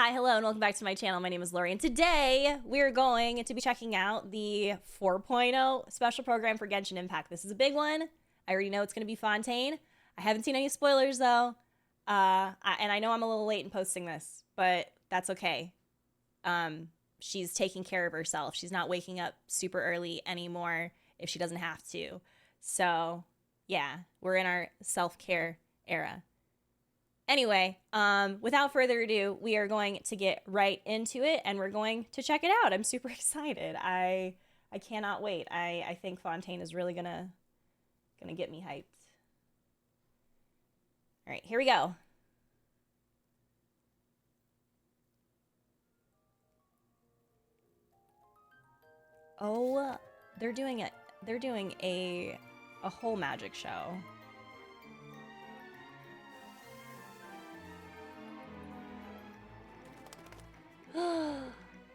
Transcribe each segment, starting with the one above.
Hi, hello, and welcome back to my channel. My name is Lori, and today we're going to be checking out the 4.0 special program for Genshin Impact. This is a big one. I already know it's going to be Fontaine. I haven't seen any spoilers, though, and I know I'm a little late in posting this, but that's okay. She's taking care of herself. She's not waking up super early anymore if she doesn't have to. So, yeah, we're in our self-care era. Anyway, without further ado, we are going to get right into it, and we're going to check it out. I'm super excited. I cannot wait. I think Fontaine is really gonna get me hyped. All right, here we go. Oh, they're doing it. They're doing a whole magic show.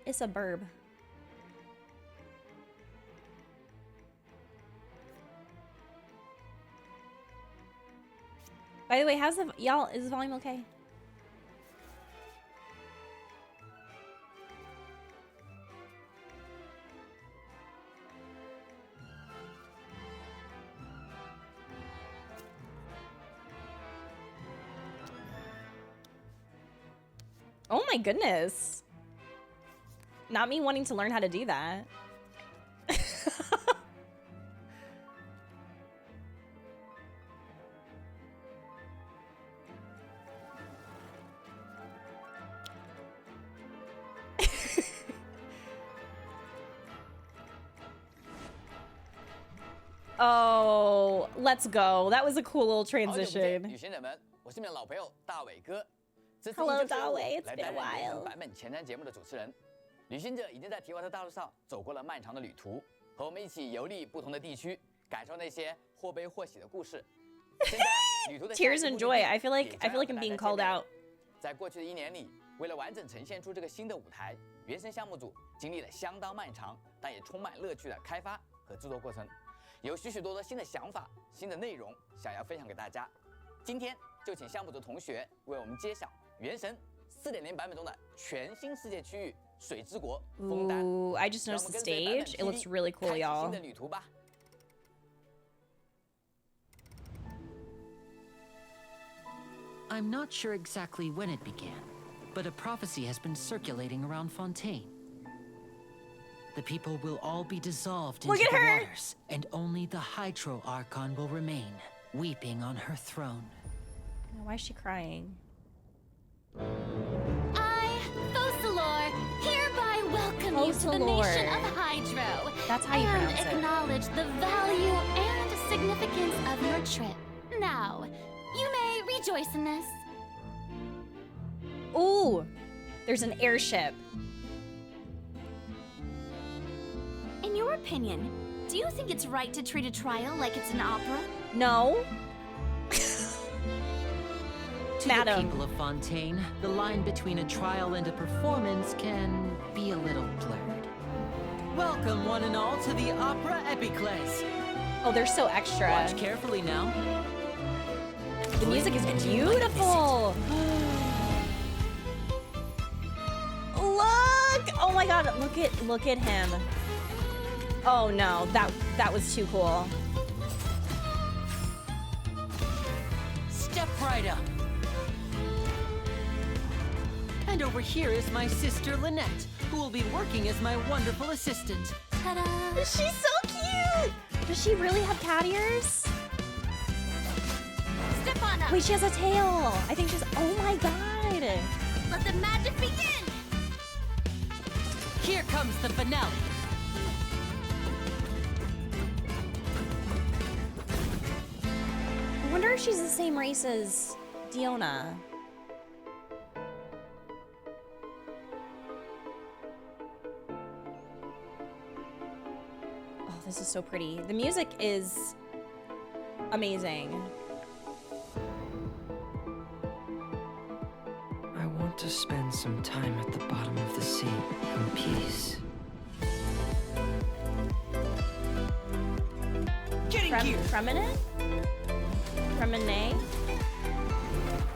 It's a burb. By the way, how's the y'all? Is the volume okay? Oh my goodness. Not me wanting to learn how to do that. Oh, let's go. That was a cool little transition. Hello, 大伟. It's been a while. 版本前瞻节目的主持人，旅行者已经在提瓦特大陆上走过了漫长的旅途，和我们一起游历不同的地区，感受那些或悲或喜的故事。现在旅途的 Tears and joy. I feel like I'm being called out. 在过去的1年里，为了完整呈现出这个新的舞台，原神项目组经历了相当漫长，但也充满乐趣的开发和制作过程，有许许多多新的想法、新的内容想要分享给大家。今天就请项目组同学为我们揭晓。 原神4.0版本中的全新世界区域水之国枫丹。 Ooh, I just noticed the stage. It looks really cool, y'all. 新的旅途吧。 I'm not sure exactly when it began, but a prophecy has been circulating around Fontaine. The people will all be dissolved into the waters, and only the Hydro Archon will remain, weeping on her throne. Why is she crying? I, Focalor, hereby welcome you to the nation of Hydro. That's how you pronounce it. And acknowledge the value and significance of your trip. Now, you may rejoice in this. Ooh, there's an airship. In your opinion, do you think it's right to treat a trial like it's an opera? No. To the people of Fontaine, the line between a trial and a performance can be a little blurred. Welcome, one and all, to the Opera Epiclese. Oh, they're so extra. Watch carefully now. The music is beautiful. Look! Oh my God! Look at him. Oh no, that was too cool. Step right up. And over here is my sister Lynette, who will be working as my wonderful assistant. Ta-da! She's so cute! Does she really have cat ears? Step on up! Wait, she has a tail! I think she's... Oh my God! Let the magic begin! Here comes the finale! I wonder if she's the same race as Diona. This is so pretty. The music is amazing. I want to spend some time at the bottom of the sea in peace. Getting here! Fremine?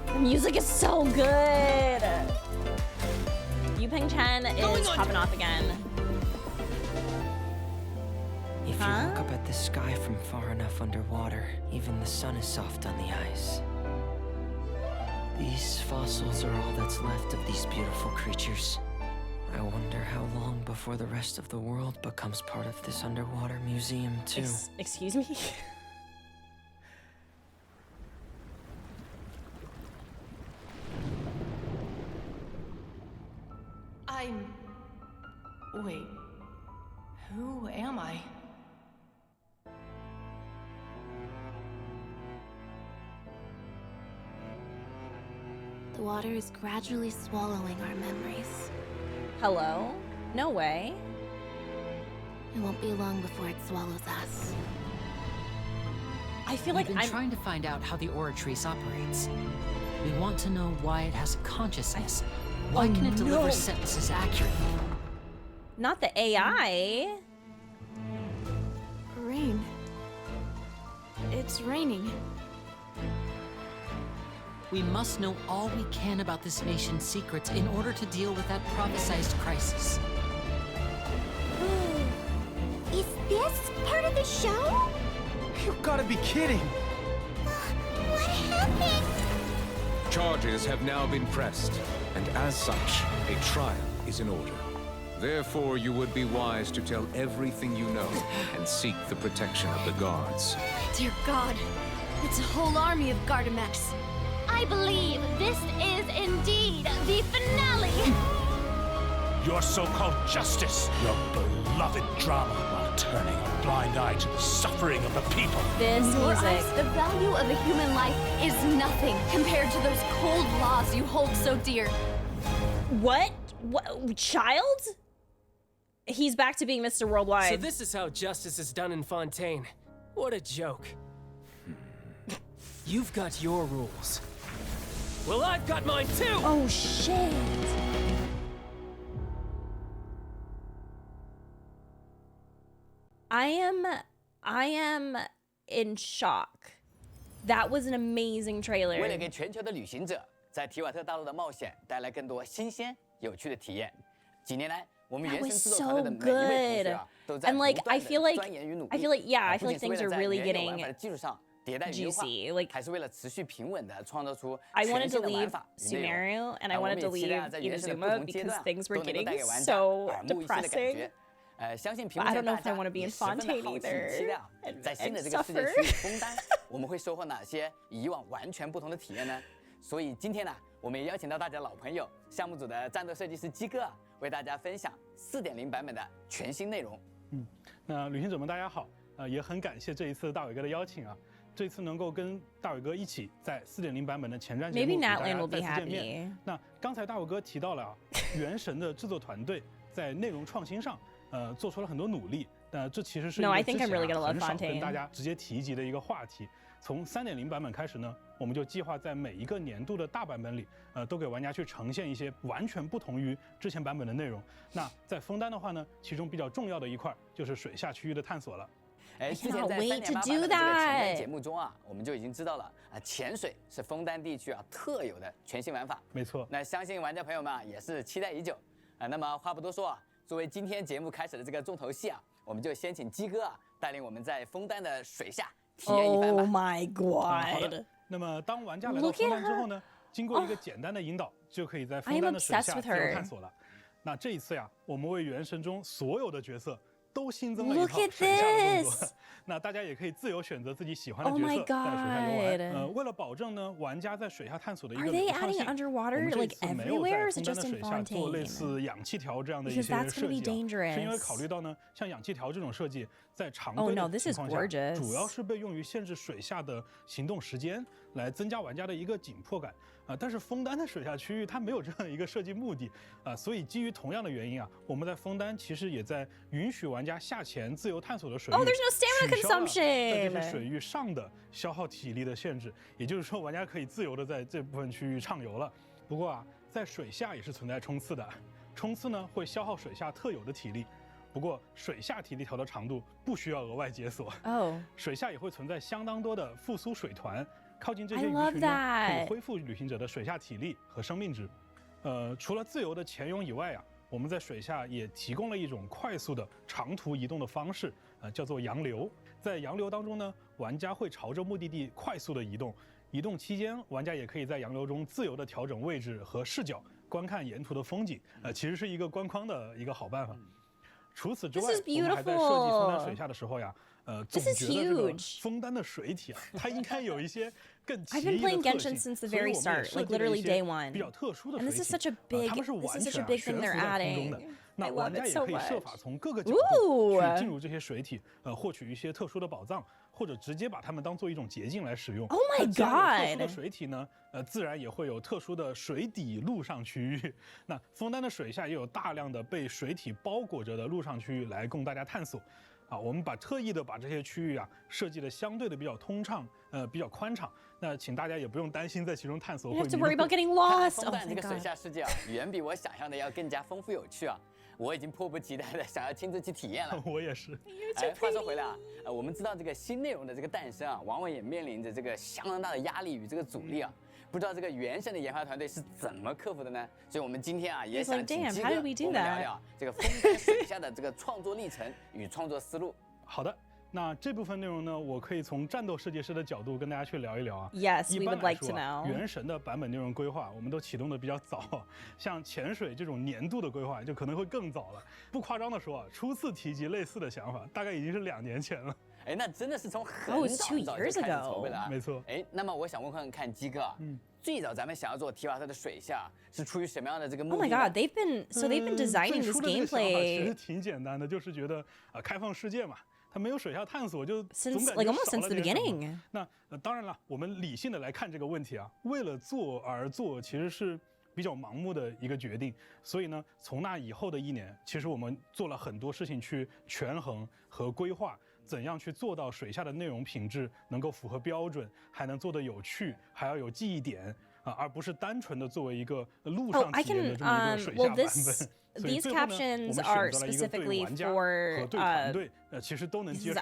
The music is so good! Peng Chen is popping off again. If you look up at the sky from far enough underwater, even the sun is soft on the ice. These fossils are all that's left of these beautiful creatures. I wonder how long before the rest of the world becomes part of this underwater museum, too. Excuse me? Wait. Who am I? The water is gradually swallowing our memories. Hello? No way. It won't be long before it swallows us. I feel We've like been trying to find out how the Oratrice operates. We want to know why it has a consciousness. Why can it deliver sentences accurately? Not the AI. Rain. It's raining. We must know all we can about this nation's secrets in order to deal with that prophesized crisis. Is this part of the show? You've got to be kidding! What happened? Charges have now been pressed, and as such, a trial is in order. Therefore, you would be wise to tell everything you know and seek the protection of the guards. Dear God, it's a whole army of Gardamex. I believe this is indeed the finale. Your so-called justice, your beloved drama, while turning a blind eye to the suffering of the people. This Your music. eyes, the value of a human life is nothing compared to those cold laws you hold so dear. What? Child? He's back to being Mr. Worldwide. So this is how justice is done in Fontaine. What a joke. You've got your rules. Well, I've got mine too! Oh, shit. I am in shock. That was an amazing trailer. 为了给全球的旅行者在提瓦特大陆的冒险带来更多新鲜、有趣的体验，几年来，我们 That 原神 was 制作团队的 so 每一位同学 good. 啊，都在 And 不 like, 断 I 地 feel like, 钻研与努力。 I feel like, yeah, I 不 feel 仅 like 是为 things 了 are 在 really 原有玩 getting 法的基础上迭代优化， juicy. Like, 还是为了持续平稳地创造出 I 全 wanted 新 to 的玩 leave 法与内容。 Sumeru and I 我 wanted 们 to 也期待 leave 在原神的不 Inazuma 同阶 because 段 things 都 were 能够带 getting 给玩家 so 耳目一新的感 depressing. 觉。相信屏 I 幕 don't 前 know 大 if I 家 wanna be in 也十分的 Fontaine 好奇 either 期待啊， and- 在新的 and 这个世界 suffer. 区域枫丹，我们会收获哪些与以往完全不同的体验呢？所以今天呢，我们也邀请到大家老朋友项目组的战斗设计师鸡哥啊，为大家分享4.0版本的全新内容。那旅行者们大家好，也很感谢这一次大伟哥的邀请啊。这次能够跟大伟哥一起在4.0版本的前瞻节 Maybe 目与大 Natlan 家 will be 再次见面。 happy. 那刚才大伟哥提到了啊，原神的制作团队在内容创新上，做出了很多努力。这其实是一 No, 个 I 之 think 前 I'm really gonna love 很少跟 Fontaine. 大家直接提及的一个话题。从3.0版本开始呢，我们就计划在每一个年度的大版本里，都给玩家去呈现一些完全不同于之前版本的内容。那在枫丹的话呢，其中比较重要的一块就是水下区域的探索了。之前在 wait 3.8 to 版 do 本的这个前瞻 that. 节目中啊，我们就已经知道了啊，潜水是枫丹地区啊特有的全新玩法。没错。那相信玩家朋友们啊也是期待已久啊。那么话不多说啊，作为今天节目开始的这个重头戏啊，我们就先请鸡哥啊带领我们在枫丹的水下体验一番吧。 Oh my 好 god. 的。那么当玩家来到 Look 枫 at 丹之后呢，经过一个简单的引导，就可以在枫丹的水 I am 下 obsessed 自 with 由 her. 探索了。那这一次呀，我们为原神中所有的角色都新增了一 Look 套 at 水下的动 this. 作。那大家也可以自由选择自己喜欢的 Oh 角 my 色在水下游 god. 玩。为了保证呢玩家在水下探索的一 Are 个 they 流畅 adding 性，我 underwater 们这一 like 次没有 everywhere, 在 or is 枫 it 丹 just 的 in 水下做类 Fontaine? 似氧气条这样的一 Because 些 that's 设 gonna be 计啊，是因为 dangerous. 考虑到呢，像氧气条这种设计，在常 Oh 规 no, 的 this 情 is 况下， gorgeous. 主要是被用于限制水下的行动时间，来增加玩家的一个紧迫感啊。但是枫丹的水下区域它没有这样一个设计目的啊，所以基于同样的原因啊，我们在枫丹其实也在允许玩家下潜自由探索的水域 Oh, there's no stamina 取消了 consumption. 在这些水域上的消耗体力的限制，也就是说玩家可以自由的在这部分区域畅游了。不过啊，在水下也是存在冲刺的，冲刺呢会消耗水下特有的体力。不过，水下体力条的长度不需要额外解锁。Oh. 水下也会存在相当多的复苏水团，靠近这些 I 鱼 love 群呢，可 that. 以恢复旅行者的水下体力和生命值。除了自由的潜泳以外啊，我们在水下也提供了一种快速的长途移动的方式，叫做洋流。在洋流当中呢，玩家会朝着目的地快速的移动，移动期间，玩家也可以在洋流中自由的调整位置和视角，观看沿途的风景。其实是一个观光的一个好办法。除此之外，我们还在设计枫丹水下的时候呀，总觉得这个枫丹的水体啊，它应该有一些更奇异的特性。I've been playing Genshin since the very start, like literally day one. 比较特殊的 And 水 this is 体， such a big, 它们是 this 完 is 全 such a big 悬 thing 浮 they're 在空中的 adding. 那 I 玩 love 家 it 也 so 可以设 much. 法从各个角度 Ooh. 去进入这些水体，获取一些特殊的宝藏，或者直接把它们当做一种捷径来使用。 Oh my 那既然有特殊 god 的水体呢，自然也会有特殊的水底陆上区域。那枫丹的水下也有大量的被水体包裹着的陆上区域来供大家探索。我们特意的把这些区域啊设计的相对的比较通畅，比较宽敞。那请大家也不用担心在其中探索 You 会 have to 迷路。 worry about getting lost. 枫 Oh 丹 my 这个水 god. 下世界啊，远比我想象的要更加丰富有趣啊！我已经迫不及待的想要亲自去体验了。我也是。哎，话说回来啊，我们知道这个新内容的这个诞生啊，往往也面临着这个相当大的压力与这个阻力啊。不知道这个原神的研发团队是怎么克服的呢？所以我们今天啊，也想请基哥跟我们聊聊这个枫丹水下的这个创作历程与创作思路。好的。那这部分内容呢，我可以从战斗设计师的角度跟大家去聊一聊啊。Yes, 一 we 般 would 来 like 说 to know. 原神的版本内容规划，我们都启动的比较早，像潜水这种年度的规划就可能会更早了。不夸张的说啊，初次提及类似的想法，大概已经是2年前了。哎，那真的是从很早就开始筹备了啊。没错。哎，那么我想问看基哥啊，最早咱们想要做提瓦特的水下，是出于什么样的这个目的 ？Oh my god, they've been designing this gameplay. 其实挺简单的，就是觉得开放世界嘛。它没有水下探索，就总感觉 like almost 少 since 了 the 点什么。 beginning. 那当然了，我们理性的来看这个问题啊，为了做而做，其实是比较盲目的一个决定。所以呢，从那以后的1年，其实我们做了很多事情去权衡和规划，怎样去做到水下的内容品质能够符合标准，还能做得有趣，还要有记忆点。而不是单纯的作为一个陆上体验的这么一个水下版本。These captions are specifically for 对团队其实都能接受的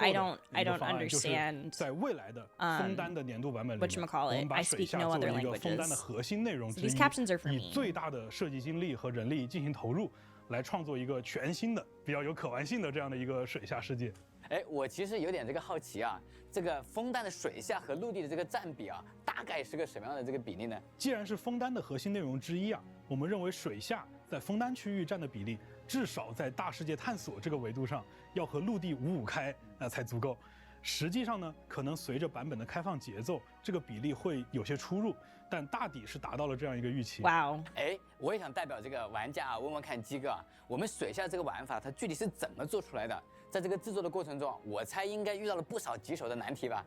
I don't understand. 在未来的枫丹的年度版本里面， whatchamacallit? 我们把水下作为一个枫丹的核心内容之一， These captions are for me. 以最大的设计精力和人力进行投入，来创作一个全新的、比较有可玩性的这样的一个水下世界。哎，我其实有点这个好奇啊，这个枫丹的水下和陆地的这个占比啊，大概是个什么样的这个比例呢？既然是枫丹的核心内容之一啊，我们认为水下在枫丹区域占的比例，至少在大世界探索这个维度上，要和陆地5-5开才足够。实际上呢，可能随着版本的开放节奏，这个比例会有些出入，但大抵是达到了这样一个预期。哇哦！哎，我也想代表这个玩家啊，问问看基哥啊，我们水下这个玩法它具体是怎么做出来的？在这个制作的过程中，我猜应该遇到了不少棘手的难题吧？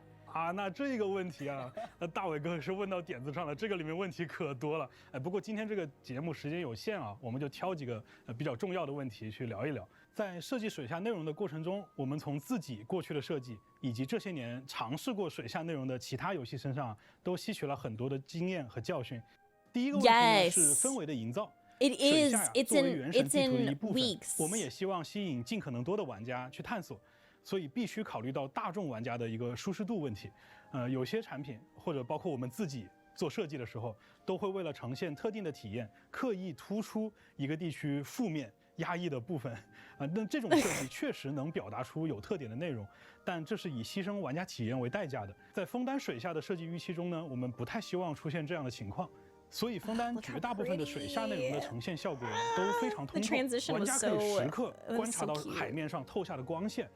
那这个问题啊，大伟哥是问到点子上了，这个里面问题可多了。不过今天这个节目时间有限啊，我们就挑几个比较重要的问题去聊一聊。在设计水下内容的过程中，我们从自己过去的设计，以及这些年尝试过水下内容的其他游戏身上，都吸取了很多的经验和教训。第一个问题呢是氛围的营造。It is. It's in weeks. 我们也希望吸引尽可能多的玩家去探索，所以必须考虑到大众玩家的一个舒适度问题。有些产品或者包括我们自己做设计的时候，都会为了呈现特定的体验，刻意突出一个地区负面压抑的部分。那这种设计确实能表达出有特点的内容，但这是以牺牲玩家体验为代价的。在枫丹水下的设计预期中呢，我们不太希望出现这样的情况。所以枫丹绝大部分的水下内容的呈现效果都非常通透，玩家可以时刻观察到海面上透下的光线，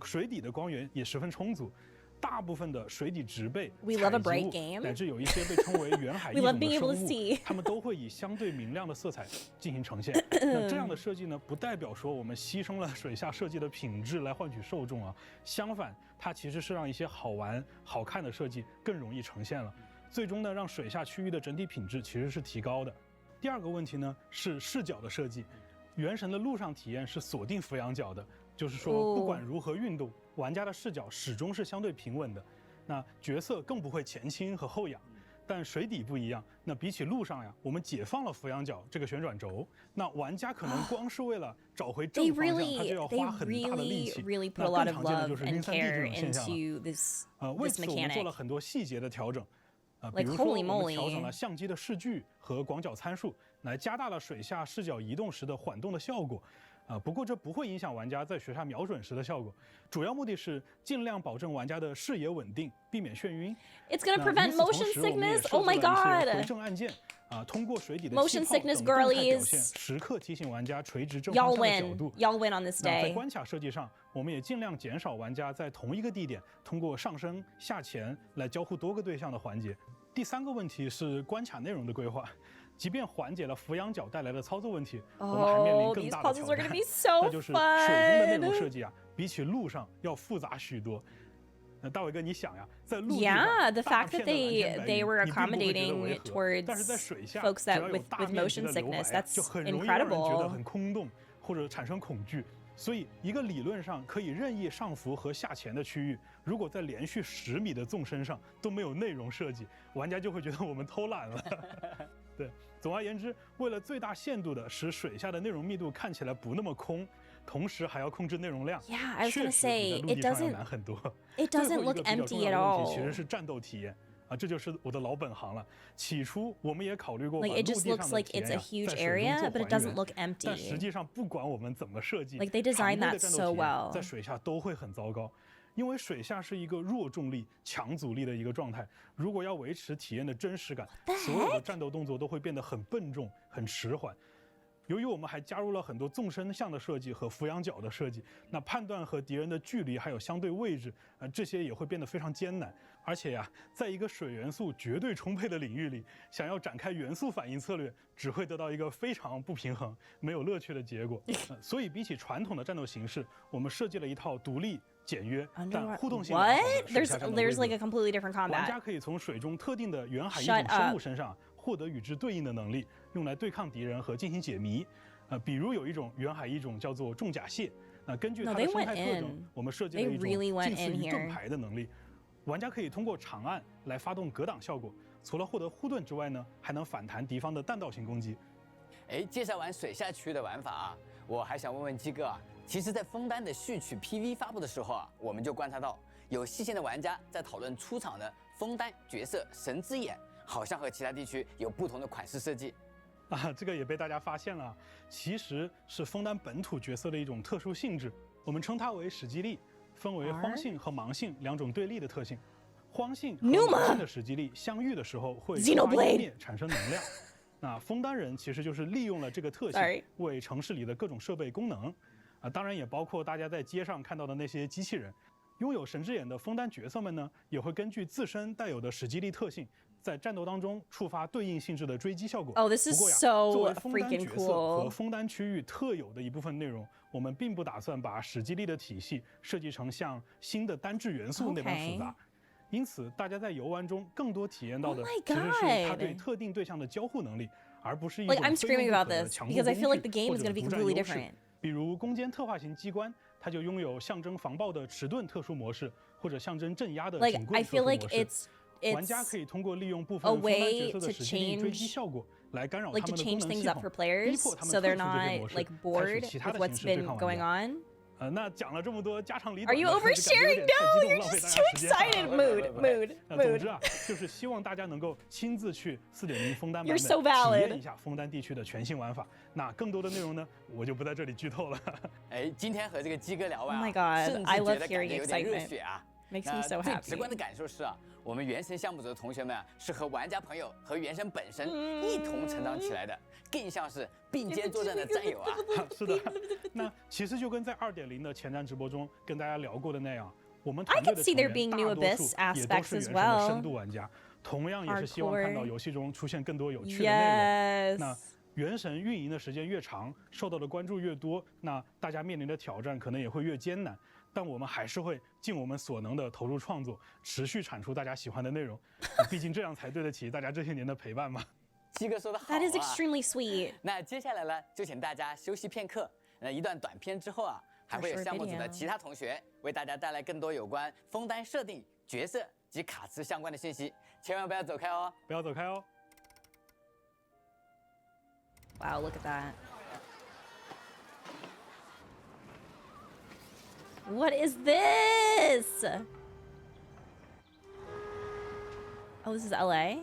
水底的光源也十分充足。大部分的水底植被、采集物，乃至有一些被称为远海异种的生物，它们都会以相对明亮的色彩进行呈现。那这样的设计呢，不代表说我们牺牲了水下设计的品质来换取受众啊，相反，它其实是让一些好玩、好看的设计更容易呈现了。最终呢，让水下区域的整体品质其实是提高的。第二个问题呢是视角的设计。原神的陆上体验是锁定俯仰角的，就是说不管如何运动，玩家的视角始终是相对平稳的。那角色更不会前倾和后仰。但水底不一样，那比起陆上呀，我们解放了俯仰角这个旋转轴，那玩家可能光是为了找回正方向，他就要花很大的力气。那更常见的就是晕3D这种现象了。为此我们做了很多细节的调整。比如说我们调整了相机的视距和广角参数，来加大了水下视角移动时的缓动的效果。不过这不会影响玩家在水下瞄准时的效果，主要目的是尽量保证玩家的视野稳定，避免眩晕。 It's gonna prevent motion sickness. Oh my god! 回正按键通过水底的 Motion 气泡 sickness 等动态表 girlies 现，时刻提醒玩家垂直正 Y'all 方向的角 win. 度。 Y'all win on this 那在 day. 关卡设计上，我们也尽量减少玩家在同一个地点通过上升、下潜来交互多个对象的环节。第3个问题是关卡内容的规划。即便缓解了俯仰角带来的操作问题，我们还面临更大的挑战，那就是水中的内容设计比起路上要复杂许多。大伟哥，你想呀，在陆地上 Yeah, the 大 fact 片 that 的蓝天白 they 云 were 你并不会觉得 accommodating 违和， towards 但是在水下 folks 只 that 要有 with 大 with 面积 motion 的留白 sickness, that's 就很容易让人觉得 incredible. 很空洞或者产生恐惧。所以，一个理论上可以任意上浮和下潜的区域，如果在连续10米的纵深上都没有内容设计，玩家就会觉得我们偷懒了。对，总而言之，为了最大限度的使水下的内容密度看起来不那么空，同时还要控制内容量， Yeah, I was 确 gonna 实 say 比在陆 it 地上要 doesn't 难很多。 it 最后 doesn't 一 look 个比较 empty 重要 at 的问题 all. 其实是战斗体验。这就是我的老本行了。起初我们也考虑过把 Like 陆 it 地 just 上 looks 的 like 体 it's 验 a huge 在水中 area, 做 but it 还 doesn't 原 look 但实 empty. 际上不管我们怎么设计 Like they 常 designed 规的 that 战 so 斗体验 well. 在水下都会很糟糕。因为水下是一个弱重力、强阻力的一个状态，如果要维持体验的真实感，所有的战斗动作都会变得很笨重、很迟缓。由于我们还加入了很多纵深向的设计和俯仰角的设计，那判断和敌人的距离还有相对位置，这些也会变得非常艰难。而且呀，在一个水元素绝对充沛的领域里，想要展开元素反应策略，只会得到一个非常不平衡、没有乐趣的结果。所以，比起传统的战斗形式，我们设计了一套独立、简约但互动性良好 What? 的水下战斗规 There's 则 like a completely different 玩 combat. 家可以从水中特定的远海异 Shut 种生物 up. 身上获得与之对应的能力，用来对抗敌人和进行解谜。比如有一种远海异种叫做重甲蟹，根据它 No, 的 they 生态 went 特征 in. 我们设计了 They 一种 really went 近似 in 于盾 here. 牌的能力。玩家可以通过长按来发动格挡效果，除了获得护盾之外呢，还能反弹敌方的弹道型攻击。介绍完水下区域的玩法我还想问问鸡哥其实，在枫丹的序曲 PV 发布的时候我们就观察到有细心的玩家在讨论出场的枫丹角色神之眼，好像和其他地区有不同的款式设计。这个也被大家发现了，其实是枫丹本土角色的一种特殊性质，我们称它为史基利，分为荒性和盲性2种对立的特性。荒性和盲性的史基利相遇的时候会触发湮灭产生能量。那枫丹人其实就是利用了这个特性，为城市里的各种设备功能，当然也包括大家在街上看到的那些机器人。拥有神之眼的枫丹角色们呢，也会根据自身带有的史基利特性，在战斗当中触发对应性质的追击效果。Oh, this is 不过呀， so 作为枫丹 freaking 角色 cool. 和枫丹区域特有的一部分内容，我们并不打算把史基利的体系设计成像新的单质元素那般复杂。因此，大家在游玩中更多体验到的其实是它对特定对象的交互能力，而不是一种 Like I'm 非用 screaming 不 about 可的 this 强迫 because I 工 feel like the 具 game 或 is 者 going to be 独占 completely 优势。 different. 比如攻坚特化型机关，它就拥有象征防爆的迟钝特殊模式，或者象征镇压的 Like 警棍 I 特殊 feel 模 like 式。玩家可以通过利用部分枫丹角色的史基利追击效果来干扰他 like 们 to 的功 change 能 things 系 up 统， for players 逼迫他们 so 退 they're 出这些 not 模式， like 采 bored 取其他 with 的形 what's 式对 been 抗 going 玩家。 on. 那讲了这么多家长里 Are 短 you 的， oversharing? 太激 No, 动 you're 浪费 just 大 too 家时间 excited. 总 Mood. 之就是希望大家能够亲自去4.0枫丹版 You're so 本 valid. 体验一下枫丹地区的全新玩法。那更多的内容呢，我就不在这里剧透了。今天和这个鸡哥聊完 Oh my god, 甚至 I 觉 love 得感 hearing 觉有点热 excitement. 血Makes me so 最 happy. 直观的感受是我们原神项目组的同学们是和玩家朋友和原神本身一同成长起来的，更像是并肩作战的战友是的，那其实就跟在2.0的前瞻直播中跟大家聊过的那样，我们团队的成员大多数也都是原神的深度玩家，同样也是希望看到游戏中出现更多有趣的内容。那原神运营的时间越长，受到的关注越多，那大家面临的挑战可能也会越艰难。但我们还是会尽我们所能的投入创作，持续产出大家喜欢的内容。毕竟这样才对得起大家这些年的陪伴嘛。鸡哥说的好 That is extremely sweet. 那接下来呢，就请大家休息片刻。那一段短片之后还会有项目组的其他同学为大家带来更多有关枫丹设定、角色及卡池相关的信息，千万不要走开哦！不要走开哦！ Wow, look at that. What is this? Oh, this is LA?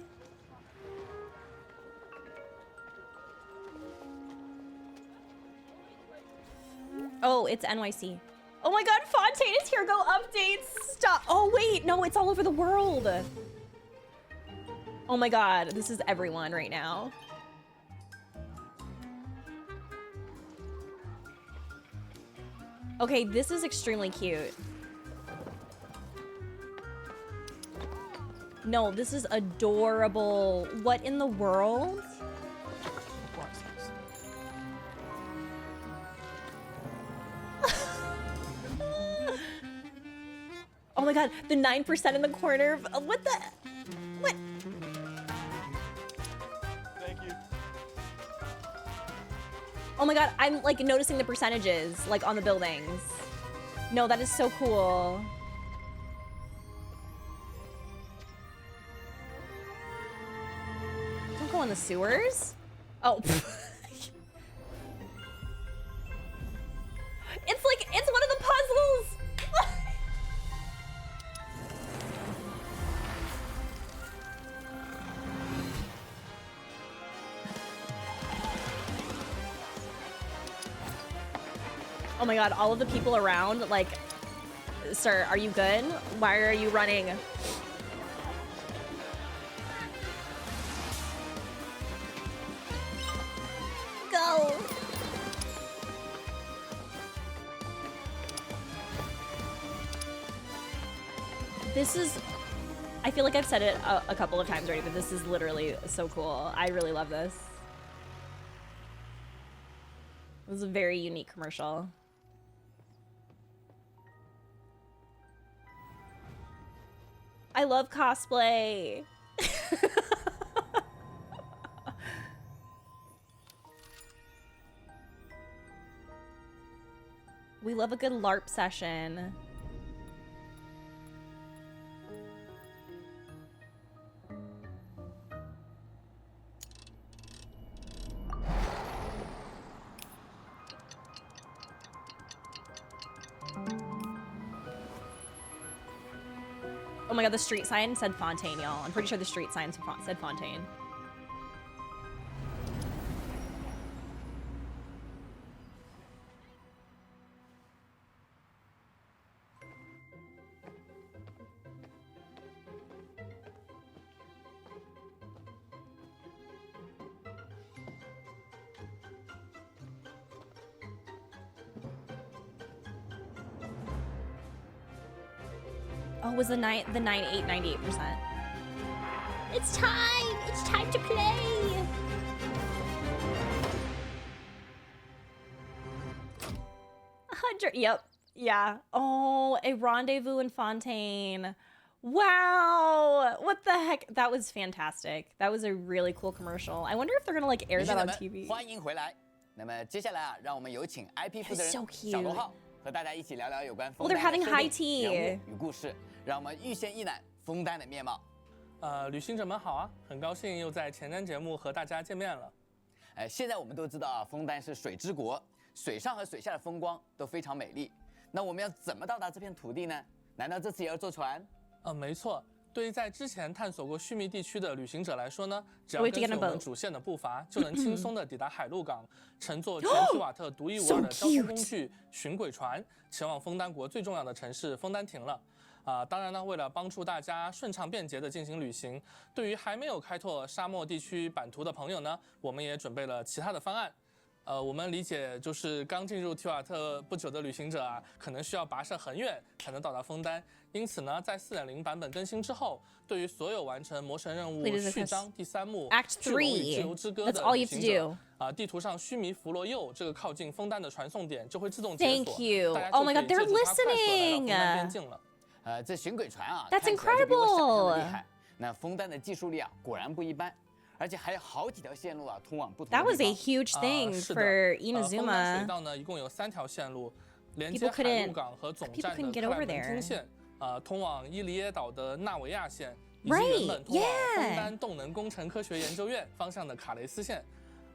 Oh, it's NYC. Oh my god, Fontaine is here. Go updates. Stop. Oh wait, no, it's all over the world. Oh my god, this is everyone right now. Okay, this is extremely cute. No, this is adorable. What in the world? Oh my god, the 9% in the corner. What the? What? Thank you. Oh my god, I'm like noticing the percentages like on the buildings. No, that is so cool. Don't go in the sewers. Oh. It's one of the puzzles. Oh my god, all of the people around, like, sir, are you good? Why are you running? Go! This is, I feel like I've said it a couple of times already, but this is literally so cool. I really love this. It was a very unique commercial. I love cosplay. We love a good LARP session. Oh my god, the street sign said Fontaine, y'all. I'm pretty sure the street sign said Fontaine. Oh, was the 98%. It's time! It's time to play! 100, yep, yeah. Oh, a rendezvous in Fontaine. Wow, what the heck? That was fantastic. That was a really cool commercial. I wonder if they're gonna like air that on TV. 欢迎回来。那么接下来啊，让我们有请 IP 负责人 so 小罗浩和大家一起聊聊有关 Oh, 枫 they're 丹的 having 设 high 定、人 tea. 物与故事，让我们预先一览枫丹的面貌。旅行者们好啊，很高兴又在前瞻节目和大家见面了。现在我们都知道啊，枫丹是水之国，水上和水下的风光都非常美丽。那我们要怎么到达这片土地呢？难道这次也要坐船？没错。对于在之前探索过须弥地区的旅行者来说呢，只要根据我们主线的步伐，就能轻松地抵达海陆港，乘坐全提瓦特独一无二的交通工具巡轨船，前往枫丹国最重要的城市枫丹亭了。当然呢，为了帮助大家顺畅便捷地进行旅行，对于还没有开拓沙漠地区版图的朋友呢，我们也准备了其他的方案。我们理解就是刚进入提瓦特不久的旅行者啊，可能需要跋涉很远才能到达枫丹。因此呢，在4.0版本更新之后，对于所有完成魔神任务序章第3幕《巨龙与自由之歌》的旅行者，地图上须弥弗罗右这个靠近枫丹的传送点就会自动解锁。Thank you. Oh my god, they're listening. 这巡轨船啊 ，That's incredible. 厉害。那枫丹的技术力啊，果然不一般。而且还有好几条线路啊，通往不同的地方。That was a huge thing for Inazuma. 枫丹水道呢，一共有3条线路，连接海陆港和总站的克莱文汀线，通往伊犁耶岛的纳维亚线，以及原本通往枫丹动能工程科学研究院方向的卡雷斯线。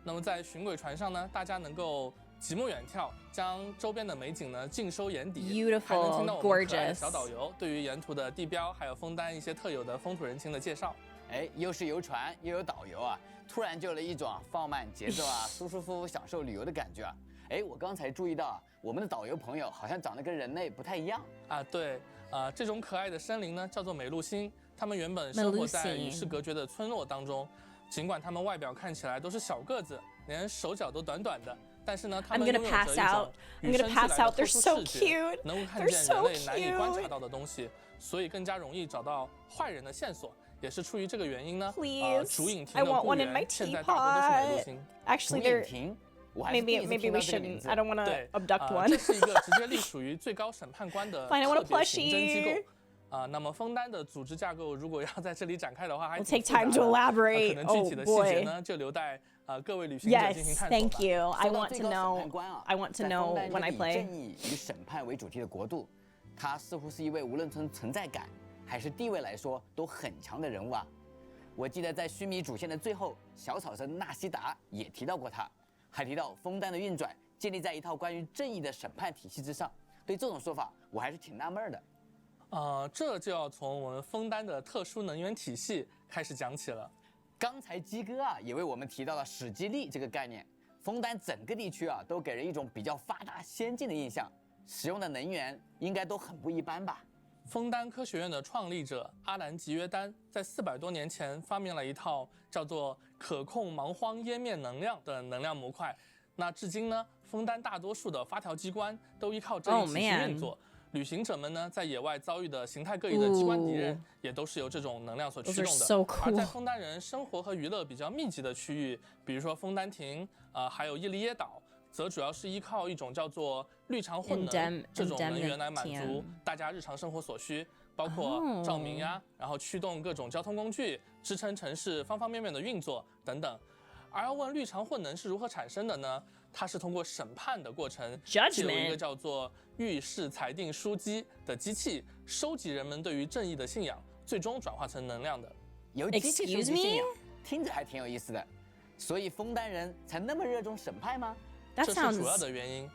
那么在巡轨船上呢，大家能够极目远眺，将周边的美景呢尽收眼底，还能听到我们可爱的小导游对于沿途的地标还有枫丹一些特有的风土人情的介绍。又是游船又有导游啊，突然就有了一种放慢节奏啊、舒舒服服享受旅游的感觉啊。哎，我刚才注意到我们的导游朋友好像长得跟人类不太一样啊。对，这种可爱的生灵呢叫做美露星，它们原本生活在与世隔绝的村落当中，尽管它们外表看起来都是小个子，连手脚都短短的。但是呢，他们拥有着一种与生俱来的特殊视觉，能够看见人类难以观察到的东西，所以更加容易找到坏人的线索。也是出于这个原因呢，竹影亭的雇员现在大多都是美露星。Actually, maybe we shouldn't. I don't want to abduct one. 这是一个直接隶属于最高审判官的特别刑侦机构。那么枫丹的组织架构，如果要在这里展开的话，还挺复杂的。可能具体的细节呢，就留待各位旅行者进行探索吧。Yes, thank you. I want to know. I want to know when I play. 正义与审判为主题的国度，他似乎是一位无论从存在感还是地位来说都很强的人物啊。我记得在须弥主线的最后，小草神纳西达也提到过他，还提到枫丹的运转建立在一套关于正义的审判体系之上。对这种说法，我还是挺纳闷的。这就要从我们枫丹的特殊能源体系开始讲起了。刚才鸡哥啊也为我们提到了史基利这个概念。枫丹整个地区啊都给人一种比较发达先进的印象，使用的能源应该都很不一般吧。枫丹科学院的创立者阿兰吉约丹在400多年前发明了一套叫做可控蛮荒湮灭能量的能量模块。那至今呢，枫丹大多数的发条机关都依靠这一体系运作。旅行者们呢，在野外遭遇的形态各异的机关敌人，也都是由这种能量所驱动的。而在枫丹人生活和娱乐比较密集的区域，比如说枫丹亭，还有伊利耶岛，则主要是依靠一种叫做绿常混能这种能源来满足大家日常生活所需，包括照明呀，然后驱动各种交通工具，支撑城市方方面面的运作等等。而要问绿常混能是如何产生的呢？它是通过审判的过程，借由一个叫做预示裁定书机的机器，收集人们对于正义的信仰，最终转化成能量的。由机器收集信仰，听着还挺有意思的。所以枫丹人才那么热衷审判吗？这是主要的原因。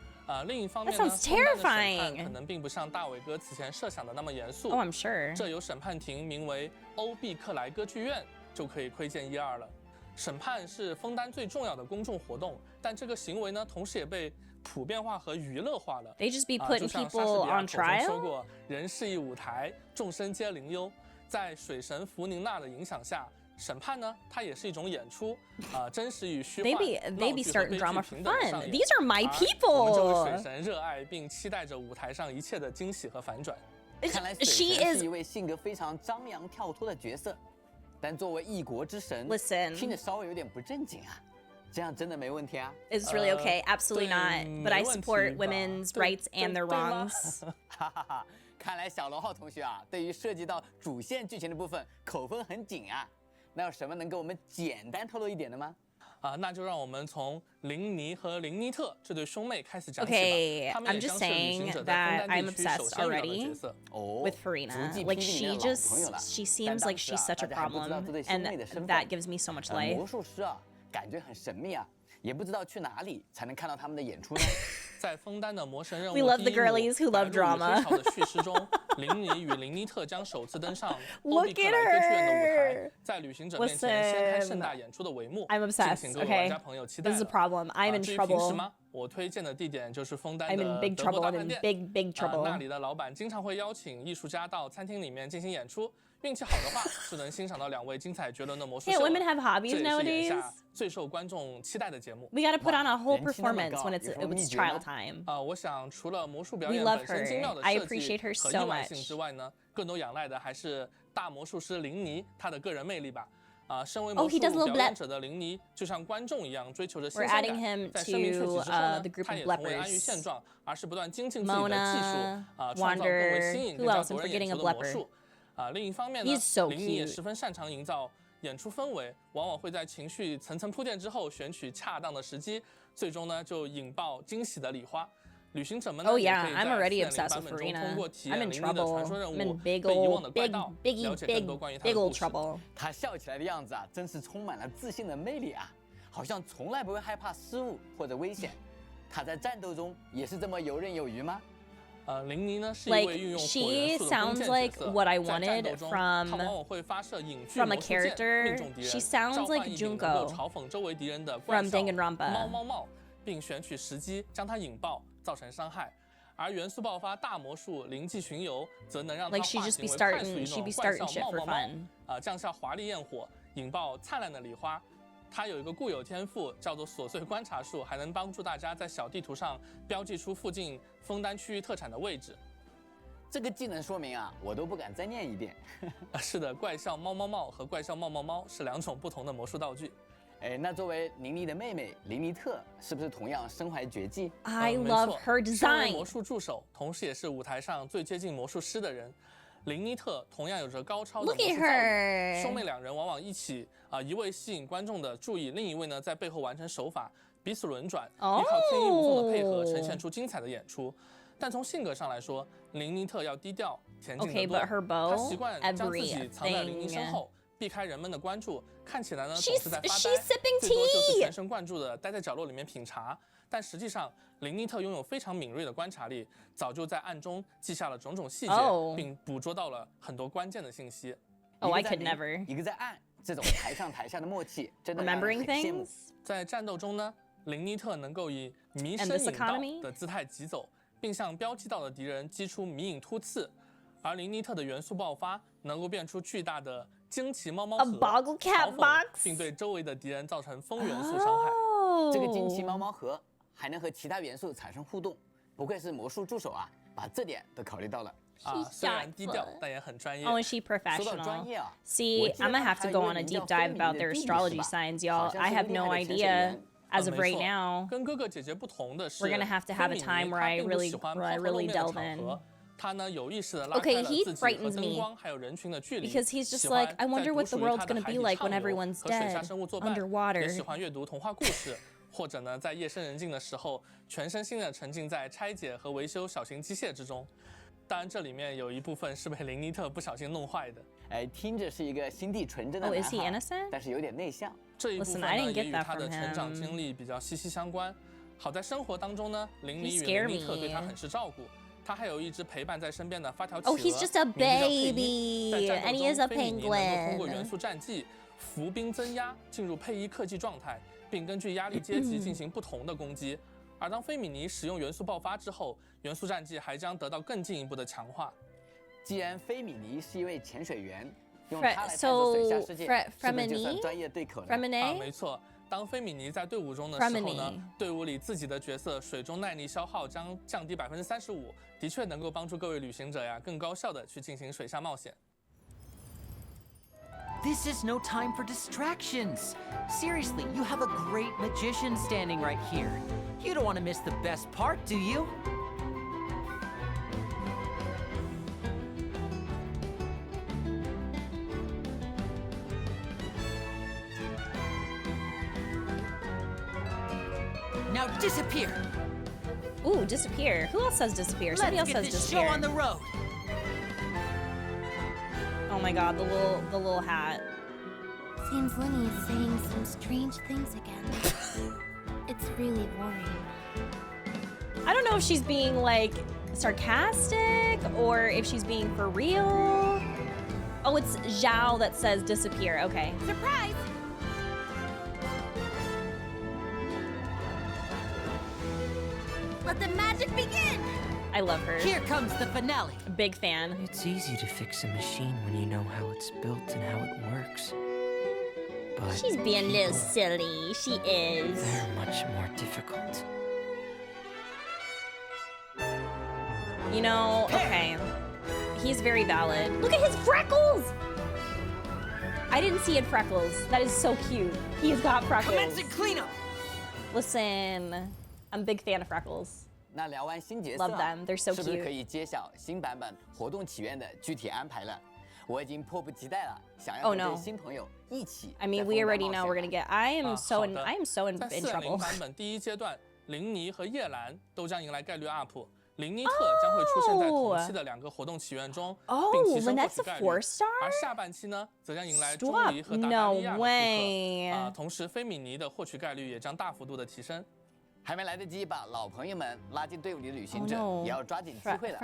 另一方面呢，枫丹的审判可能并不像大伟哥此前设想的那么严肃。I'm sure. 这有审判庭名为欧毕克莱歌剧院，就可以窥见一二了。审判是枫丹最重要的公众活动，但这个行为呢，同时也被普遍化和娱乐化了。They just be putting people on trial. 说过，人是一舞台，众生皆灵幽。在水神弗宁娜的影响下，审判呢，它也是一种演出，真实与虚幻，闹剧和悲剧平等的上演。These are my people. 我们这位水神热爱并期待着舞台上一切的惊喜和反转。看来水神是一位性格非常张扬跳脱的角色。但作为一国之神，听着稍微有点不正经啊，这样真的没问题啊 ？It's really okay, absolutely not. But I support women's rights and their wrongs. 哈哈哈，看来小罗浩同学啊，对于涉及到主线剧情的部分口风很紧啊。那有什么能给我们简单透露一点的吗？那就让我们从林尼和林尼特这对兄妹开始讲起吧。他们也将是旅行者在枫丹地区首先遇到的角色。With Farina, like she seems like she's such a problem, and that gives me so much life. 魔术师啊，感觉很神秘啊，也不知道去哪里才能看到他们的演出呢？在枫丹的魔神任务 We love the girlies who love drama. 黑潮的叙事中，林尼与林尼特将首次登上欧毕克莱歌剧院的舞台，在旅行者面前掀开盛大演出的帷幕。I'm obsessed. 敬请各位玩家朋友期待。This is a problem. I'm in trouble. 至于平时吗？我推荐的地点就是枫丹的德国大饭店。big trouble. 那里的老板经常会邀请艺术家到餐厅里面进行演出。运气好的话，是能欣赏到2位精彩绝伦的魔术秀。Women have hobbies nowadays. 这也是眼下最受观众期待的节目。We gotta put on a whole performance when it's trial time. 我想除了魔术表演本身精妙的设计和意外性之外呢，更多仰赖的还是大魔术师林尼他的个人魅力吧。身为魔术表演者的林尼，就像观众一样追求着新鲜感。在生命瞬息之后呢，他也从未安于现状，而是不断精进自己的技术，创造更为新颖、更加夺人眼球的魔术。另一方面呢，林尼也十分擅长营造演出氛围，往往会在情绪层层铺垫之后，选取恰当的时机，最终呢就引爆惊喜的礼花。旅行者们呢，也可以在4.0版本中通过体验林尼的传说任务、被遗忘的怪盗，了解更多关于他的故事。他笑起来的样子啊，真是充满了自信的魅力啊，好像从来不会害怕失误或者危险。他在战斗中也是这么游刃有余吗？林尼呢是一位运用火元素的弓箭角色，在战斗中，他往往会发射影锯魔术剑，命中敌人，召唤一名能够嘲讽周围敌人的怪笑猫猫猫。并选取时机将它引爆，造成伤害。而元素爆发大魔术灵迹巡游，则能让它化形为快速移动怪兽冒冒猫，降下华丽焰火，引爆灿烂的礼花。它有一个固有天赋，叫做琐碎观察术，还能帮助大家在小地图上标记出附近枫丹区域特产的位置。这个技能说明啊，我都不敢再念一遍。是的，怪笑猫猫帽和怪笑冒冒猫是2种不同的魔术道具。哎，那作为琳妮的妹妹琳妮特，是不是同样身怀绝技 ？I love her design。身为魔术助手，同时也是舞台上最接近魔术师的人，琳妮特同样有着高超的魔术造诣。兄妹2人往往一起一位吸引观众的注意，另一位呢在背后完成手法，彼此轮转，依靠天衣无缝的配合，呈现出精彩的演出。但从性格上来说，琳妮特要低调恬静得多，她习惯将自己藏在琳妮身后，避开人们的关注，看起来呢总是在发呆，最多就是全神贯注的待在角落里面品茶。但实际上，琳妮特拥有非常敏锐的观察力，早就在暗中记下了种种细节，并捕捉到了很多关键的信息。I could never。一个在暗，这种台上台下的默契，真的让人很羡慕。在战斗中呢，琳妮特能够以迷身引导的姿态疾走，并向标记到的敌人击出迷影突刺。而琳妮特的元素爆发能够变出巨大的惊奇猫猫盒，嘲讽并对周围的敌人造成风元素伤害。这个惊奇猫猫盒还能和其他元素产生互动，不愧是魔术助手啊，把这点都考虑到了。虽然低调，但也很专业。Oh, and she professional. See, I'm gonna have to go on a deep dive about their astrology signs, y'all. I have no idea as of right now. 跟哥哥姐姐不同的是， we're gonna have to have a time where I really delve in. 他呢有意识地拉开了自己和灯光还有人群的距离， because he's just like, I wonder what the world's gonna be like when everyone's dead underwater. 也喜欢阅读童话故事，或者呢在夜深人静的时候，全身心地沉浸在拆解和维修小型机械之中。当然，这里面有一部分是被琳妮特不小心弄坏的。哎，听着是一个心地纯真的男孩，但是有点内向。这一部分呢也与他的成长经历比较息息相关。好在生活当中呢，琳妮与琳妮特对他很是照顾。他还有一只陪伴在身边的发条企鹅， Oh, he's just a baby, 在战 and 斗 he is 中， a 菲米尼能够通过 penguin. 元素战绩伏兵增压，进入配衣克技状态，并根据压力阶级进行不同的攻击。而当菲米尼使用元素爆发之后，元素战绩还将得到更进一步的强化。既然菲米尼是一位潜水员，用它来探索水下世界，是不是就算专业对口了？没错。当菲米尼在队伍中的时候呢，队伍里自己的角色水中耐力消耗将降低35%，的确能够帮助各位旅行者呀更高效的去进行水下冒险。This is no time for distractions. Seriously, you have a great magician standing right here. You don't want to miss the best part, do you? Now disappear. Ooh, disappear. Who else says disappear? Somebody else says disappear. Show on the road. Oh my god, the little hat. Seems Linny is saying some strange things again. It's really worrying. I don't know if she's being like sarcastic or if she's being for real. Oh, it's Zhao that says disappear. Okay. Surprise! Let the magic begin! I love her. Here comes the finale. Big fan. It's easy to fix a machine when you know how it's built and how it works. But she's being a little silly. She is. They're much more difficult. You know, okay. He's very valid. Look at his freckles! I didn't see he had freckles. That is so cute. He's got freckles. Commencing cleanup! Listen, I'm a big fan of freckles. 那聊完新角色， Love them. They're so cute. 是不是可以揭晓新版本活动起源的具体安排了？我已经迫不及待了，想要和这些新朋友一起。I mean, we already know we're gonna get. I am so in trouble. 版本第一阶段，琳妮和叶兰都将迎来概率 up。琳妮特将会出现在同期的2个活动起源中，并提升获取概率。而下半期呢，则将迎来钟离和达达利亚的复刻。同时，菲米尼的获取概率也将大幅度的提升。还没来得及把老朋友们拉进队伍里的旅行者，也要抓紧机会了。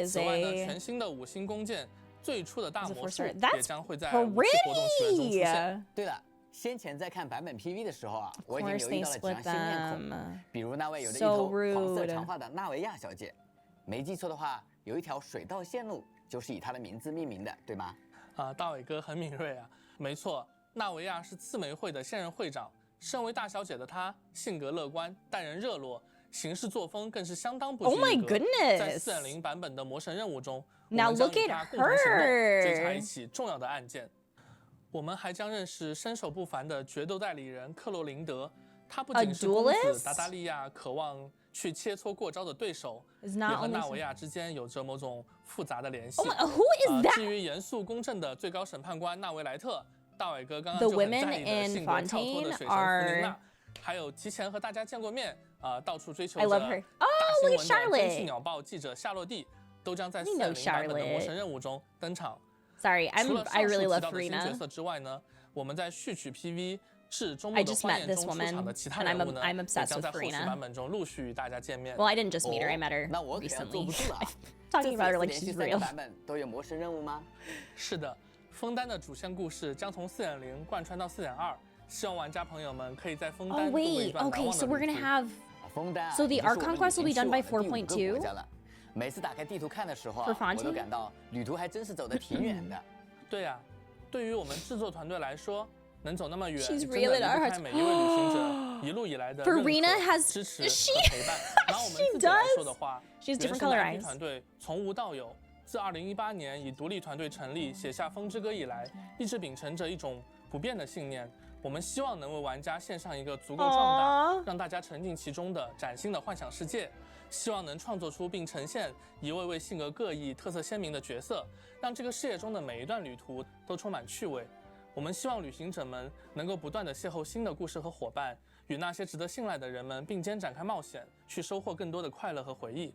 此外呢，全新的5星弓箭最初的大魔术也将会在5次活动起源中出现。对了，先前在看版本 PV 的时候啊，我已经留意到了几张新面孔，比如那位有着一头黄色长发的纳维亚小姐。没记错的话，有一条水道线路就是以她的名字命名的，对吗？大伟哥很敏锐啊，没错，纳维亚是刺玫会的现任会长。身为大小姐的她，性格乐观，待人热络，行事作风更是相当不拘一格。Oh my goodness！ 在4.0版本的魔神任务中， Now 我们将 look 与 at 她共同行动， her 追查一起重要的案件。我们还将认识身手不凡的决斗代理人克罗琳德，他不仅是公子达达利亚渴望去切磋过招的对手，也和纳维亚之间有着某种复杂的联系。Who is that？ 至于严肃公正的最高审判官纳维莱特，大伟哥刚刚就很在意的性格跳脱的水神弗琳娜，还有提前和大家见过面，到处追求着大新闻的天气鸟报记者夏洛蒂，都将在4.0版本的魔神任务中登场。Sorry, I really love Farina。角色之外呢，我们在序曲 PV 至周末的欢宴中出场的其他人物呢，也将在后续版本中陆续与大家见面。Well, I didn't just meet her, I met her 那我可要坐不住了。Talking about her like she's real。版本都有魔神任务吗？是的，枫丹的主线故事将从4.0贯穿到4.2，希望玩家朋友们可以在枫丹度过一段难忘的旅途。Okay, so we're gonna have. 枫丹 So the Arc Conquest will be done by 4.2. 每次打开地图看的时候，我都感到旅途还真是走得挺远的。对呀，对于我们制作团队来说，能走那么远， She's 真的 really 离不开每一位旅行者一路以来的认可、支持和陪伴。拿我们自己来说的话，原神 IP 团队从无到有，自2018年以独立团队成立，写下《风之歌》以来，一直秉承着一种不变的信念。我们希望能为玩家献上一个足够壮大，让大家沉浸其中的崭新的幻想世界。希望能创作出并呈现一位位性格各异、特色鲜明的角色，让这个世界中的每一段旅途都充满趣味。我们希望旅行者们能够不断地邂逅新的故事和伙伴，与那些值得信赖的人们并肩展开冒险，去收获更多的快乐和回忆。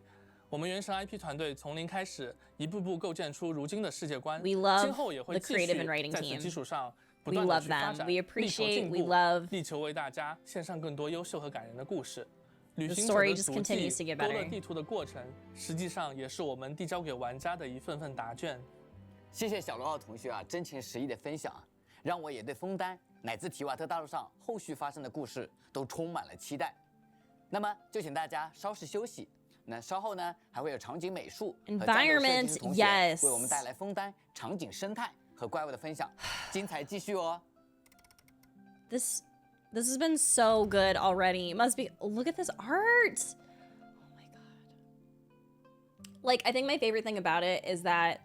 我们原神 IP 团队从零开始，一步步构建出如今的世界观，今后也会继续在此基础上不断地去发展，力求进步，力求为大家献上更多优秀和感人的故事。旅行者的足迹勾勒地图的过程，实际上也是我们递交给玩家的一份份答卷。谢谢小罗奥同学啊，真情实意的分享，让我也对枫丹乃至提瓦特大陆上后续发生的故事都充满了期待。那么就请大家稍事休息，那稍后呢还会有场景美术和战斗设计师同学为我们带来枫丹场景生态和怪物的分享，精彩继续哦。This has been so good already. It must be. Look at this art. Oh my god. Like, I think my favorite thing about it is that,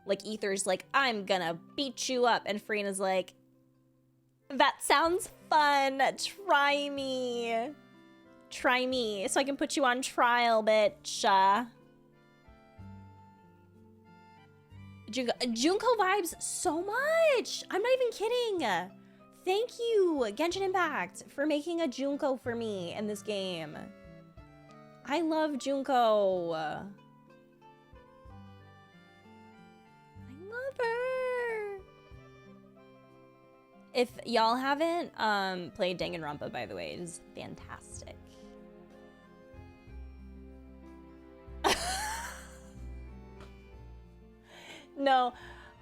like, Aether's like, I'm gonna beat you up. And Farina's like, that sounds fun. Try me. Try me. So I can put you on trial, bitch. Junko vibes so much. I'm not even kidding. Thank you, Genshin Impact, for making a Junko for me in this game. I love Junko. I love her. If y'all haven't played Danganronpa, by the way, it is fantastic. No.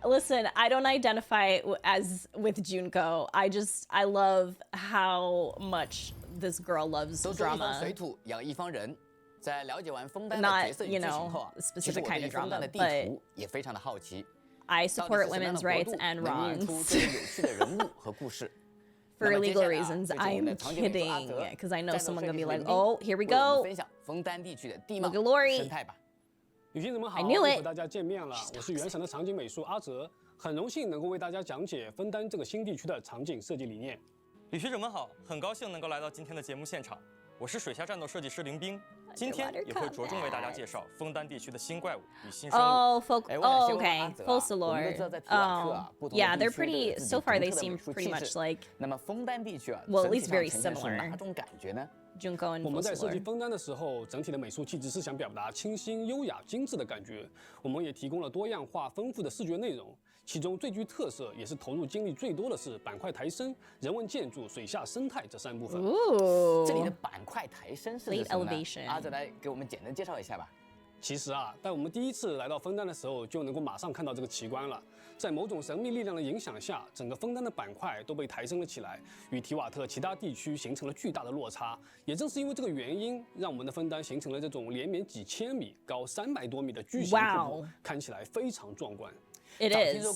Listen, I don't identify as with Junko. I love how much this girl loves drama. 水土养一方人，在了解完枫丹的角色与剧情后啊，其实我对枫丹的地图也非常的好奇。I support women's rights and wrongs. 有趣的人物和故事。For legal reasons, I'm kidding, because I know someone gonna be like, "Oh, here we go." 分享枫丹地区的地貌、生态吧。旅行者们好，又和大家见面了。我是原神的场景美术阿哲，很荣幸能够为大家讲解枫丹这个新地区的场景设计理念。旅行者们好，很高兴能够来到今天的节目现场。我是水下战斗设计师林冰，今天也会着重为大家介绍枫丹地区的新怪物与新生物。Okay, Focalor. Yeah, they're pretty. So far, they seem pretty much like. 那么枫丹地区啊， well, at least very similar. 哪种感觉呢？ Junko and 我们在设计 Focalor. 枫丹的时候，整体的美术气质是想表达清新、优雅、精致的感觉。我们也提供了多样化、丰富的视觉内容。其中最具特色，也是投入精力最多的是板块抬升、人文建筑、水下生态这3部分。这里的板块抬升是什么呢？阿哲来给我们简单介绍一下吧。其实啊，在我们第一次来到枫丹的时候，就能够马上看到这个奇观了。在某种神秘力量的影响下，整个枫丹的板块都被抬升了起来，与提瓦特其他地区形成了巨大的落差。也正是因为这个原因，让我们的枫丹形成了这种连绵几千米、高300多米的巨型瀑布，看起来非常壮观。It is.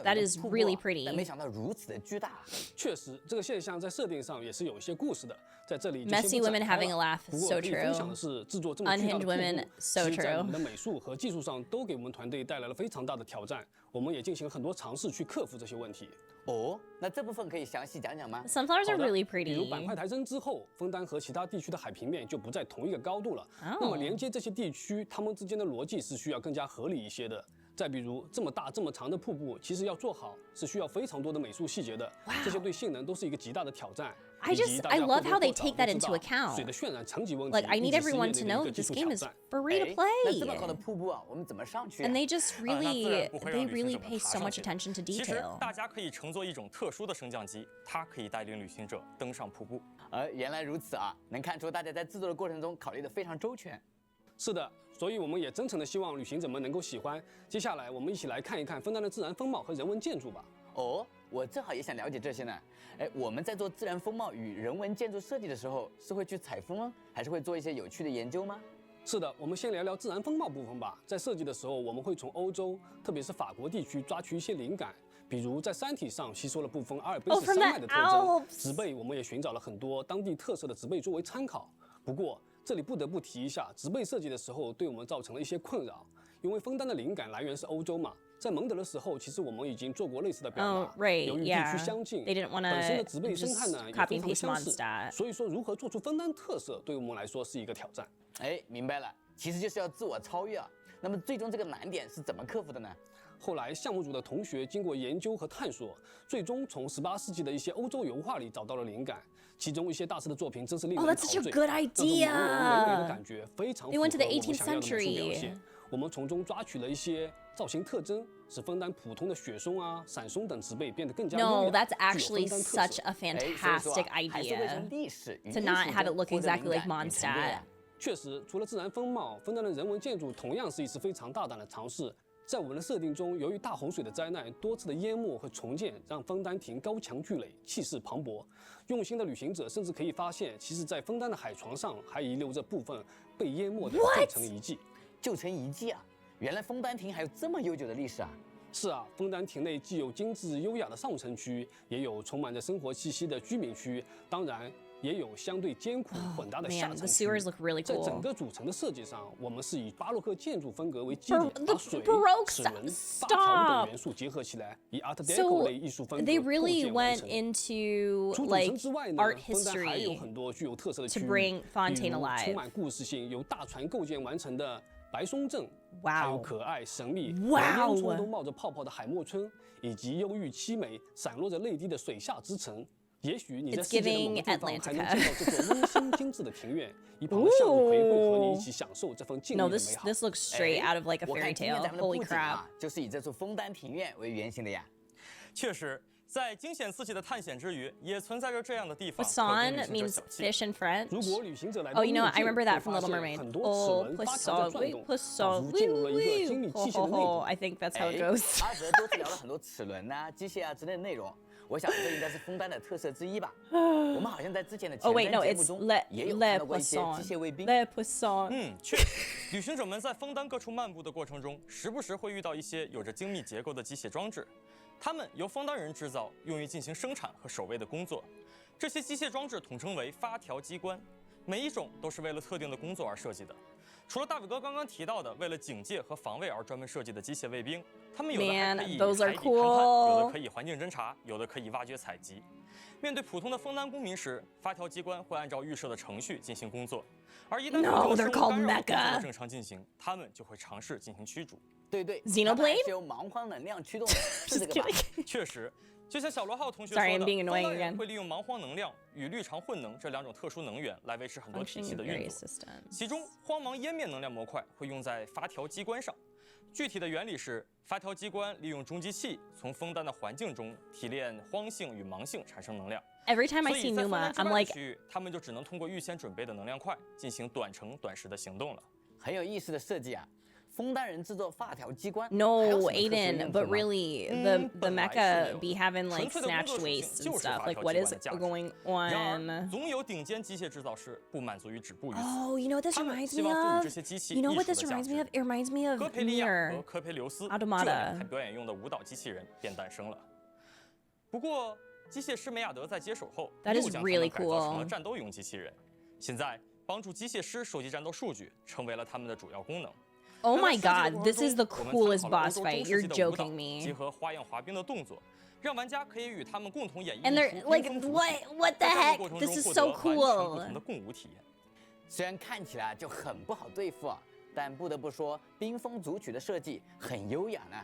That is really pretty. 但没想到如此的巨大。确实，这个现象在设定上也是有一些故事的。在这里 Messy women having a laugh, 不过 so 可以 true. 分享的是，制作这么巨大的 Unhinged 瀑布， women, so 其实在我 true. 们的美术和技术上都给我们团队带来了非常大的挑战。我们也进行了很多尝试去克服这些问题。哦，那这部分可以详细讲讲吗 Sunflowers are really 比如 pretty. 板块抬升之后，枫丹和其他地区的海平面就不在同一个高度了。那么连接这些地区，它们之间的逻辑是需要更加合理一些的。再比如这么大这么长的瀑布，其实要做好是需要非常多的美术细节的，这些对性能都是一个极大的挑战。I love how they take that into account. 水的渲染层级问题 Like, I need everyone to know that this game is free to 那这么高的 play. 瀑布啊，我们怎么上去 And they just 那自然 really, 不会让 they 旅行 really 者们 pay 爬 so 上 much 去 attention to 其实 detail. 大家可以乘坐一种特殊的升降机，它可以带领旅行者登上瀑布。原来如此啊，能看出大家在制作的过程中考虑得非常周全。是的，所以我们也真诚地希望旅行者们能够喜欢。接下来我们一起来看一看枫丹的自然风貌和人文建筑吧。哦，我正好也想了解这些呢。我们在做自然风貌与人文建筑设计的时候，是会去采风吗？还是会做一些有趣的研究吗？是的，我们先聊聊自然风貌部分吧。在设计的时候，我们会从欧洲，特别是法国地区抓取一些灵感，比如在山体上吸收了部分阿尔卑斯山脉的特征，植被我们也寻找了很多当地特色的植被作为参考。不过这里不得不提一下，植被设计的时候对我们造成了一些困扰，因为枫丹的灵感来源是欧洲嘛。在蒙德的时候，其实我们已经做过类似的表达。由于地区相近，本身的植被生态呢也非常相似，所以说如何做出枫丹特色，对我们来说是一个挑战。明白了，其实就是要自我超越啊。那么最终这个难点是怎么克服的呢？后来项目组的同学经过研究和探索，最终从18世纪的一些欧洲油画里找到了灵感。其中一些大师的作品真是令人陶醉，that's such a good idea. 唯美的感觉非常符合我们 They went to the 想 18th 要的美术表 century. 现。我们从中抓取了一些造型特征，使枫丹普通的雪松啊、闪松等植被变得更加优 No, 雅， that's 具有 actually 枫丹特 such 色。 a fantastic 还是会 idea 从历史与 to 艺 not 术 have it 中 look 获得 exactly 灵 like 感与沉淀 Mondstadt. 啊。确实，除了自然风貌，枫丹的人文建筑同样是一次非常大胆的尝试。在我们的设定中，由于大洪水的灾难、多次的淹没和重建，让枫丹亭高墙巨垒，气势磅礴。用心的旅行者甚至可以发现，其实，在枫丹的海床上还遗留着部分被淹没的旧城遗迹。旧城遗迹啊，原来枫丹亭还有这么悠久的历史啊！是啊，枫丹亭内既有精致优雅的上城区，也有充满着生活气息的居民区，当然也有相对艰苦混搭的下层区。 Man, the sewers look really 在 cool. 整个主城的设计上，我们是以巴洛克建筑风格为基点，把水、齿轮、发条等元素结合起来，以 Art Deco 类艺术风格 They 构 really 建完 went 成。 into 除主 like 城之外呢， art 枫丹还有 history 很多具有特色的 to 区域， bring Fontaine 比如 alive. 充满故事性、由大船构建完成的白松镇， Wow 还有可爱神秘、 Wow 连烟囱都冒着泡泡的海默村，以及忧郁凄美、闪落着泪滴的水下之城。也许你在 It's 世界的某 giving 个地方还能 Atlantica. 见到这座温馨精致的庭院，一旁的向日葵会和你一起享受这份静谧 No, 的 this 美好。 this looks straight out of like a 我 fairy 看今天 tale. 咱们的 Holy 布景 crap. 啊，就是以这座枫丹庭院为原型的呀。确实，在惊险刺激的探险之余，也存在着这样的地方。 Poisson means fish in French. 如果旅行者来到 Oh, you know 秘 what? I 境 remember that 会 from 发 Little 现 Mermaid. 很多 Oh, 齿轮发条 Poisson, 在转动， Poisson. 仿佛进入了一个精密 Ho, 机械 ho, 的内 ho. 部。 I think that's how it goes. 阿哲多次聊了很多齿轮啊、机械啊之类的内容，我想这应该是枫丹的特色之一吧。我们好像在之前的前 Oh wait, 瞻 no, 节目 it's 中 Le 也有 Le 看到过一些机械卫 Poisson. 兵。 Le Poisson. 确实，旅行者们在枫丹各处漫步的过程中，时不时会遇到一些有着精密结构的机械装置，它们由枫丹人制造，用于进行生产和守卫的工作。这些机械装置统称为发条机关，每一种都是为了特定的工作而设计的。除了大伟哥刚刚提到的为了警戒和防卫而专门设计的机械卫兵，他们有的还可以 Man, those 海 are 底勘探，有的 cool. 可以环境侦察，有的可以挖掘采集。面对普通的枫丹公民时，发条机关会按照预设的程序进行工作，而一旦 No, 生 they're 物 called 干扰工作 mecha. 的正常进行，他们就会尝试进行驱逐。对对 Xenoblade？它们还是由蛮荒能量驱动的，是这个吧？确实，就像小罗浩同学 Sorry, 说的， I'm being 枫 annoying 丹人 again. 会利用蛮荒能量与绿常混能这两种特殊能源来维持很多体系 Functioning 的运 various 作。 systems. 其中，荒芒湮灭能量模块会用在发条机关上。具体的原理是，发条机关利用中继器从枫丹的环境中提炼荒性与芒性产生能量。 Every time I 所 see 以在枫 Numa, 丹之 I'm 外的 like, 区域，他们就只能通过预先准备的能量块进行短程短时的行动了。很有意思的设计啊。枫丹人制作发条机关。 No, Aiden, but really, the mecha be having like snatched waists and stuff. Like, what is going 然而， on? 总有顶尖机械制造师不满足于止步于此。 Oh, you know what this 他们 reminds 希 me 望赋予 of? 这些机器 You know 艺 what 术 this 的价 reminds 值。 me of? It reminds me of 戈培利亚 Nier 和科培留斯这 Automata 两台表演用的舞蹈机器人便诞生了。不过，机械师梅亚德在接手后， That 又 is 将它们 really 改造成了 cool. 战斗用机器人。现在，帮助机械师收集战斗数据成为了他们的主要功能。 Oh 在 my 设计的 god, 过程 this is 中 the 我们 coolest 参考了 boss 欧洲 fight. 中世 You're 纪的舞蹈 joking 结 me. 合花样滑冰的动作，让玩家可以与他们共同演绎 And 一 they're 出 like, 冰封 what the 在战 heck? 斗过程 This 中 is 获 so 得完全不 cool. 同的共舞体验。虽然看起来就很不好对付啊，但不得不说，冰封组曲的设计很优雅呢。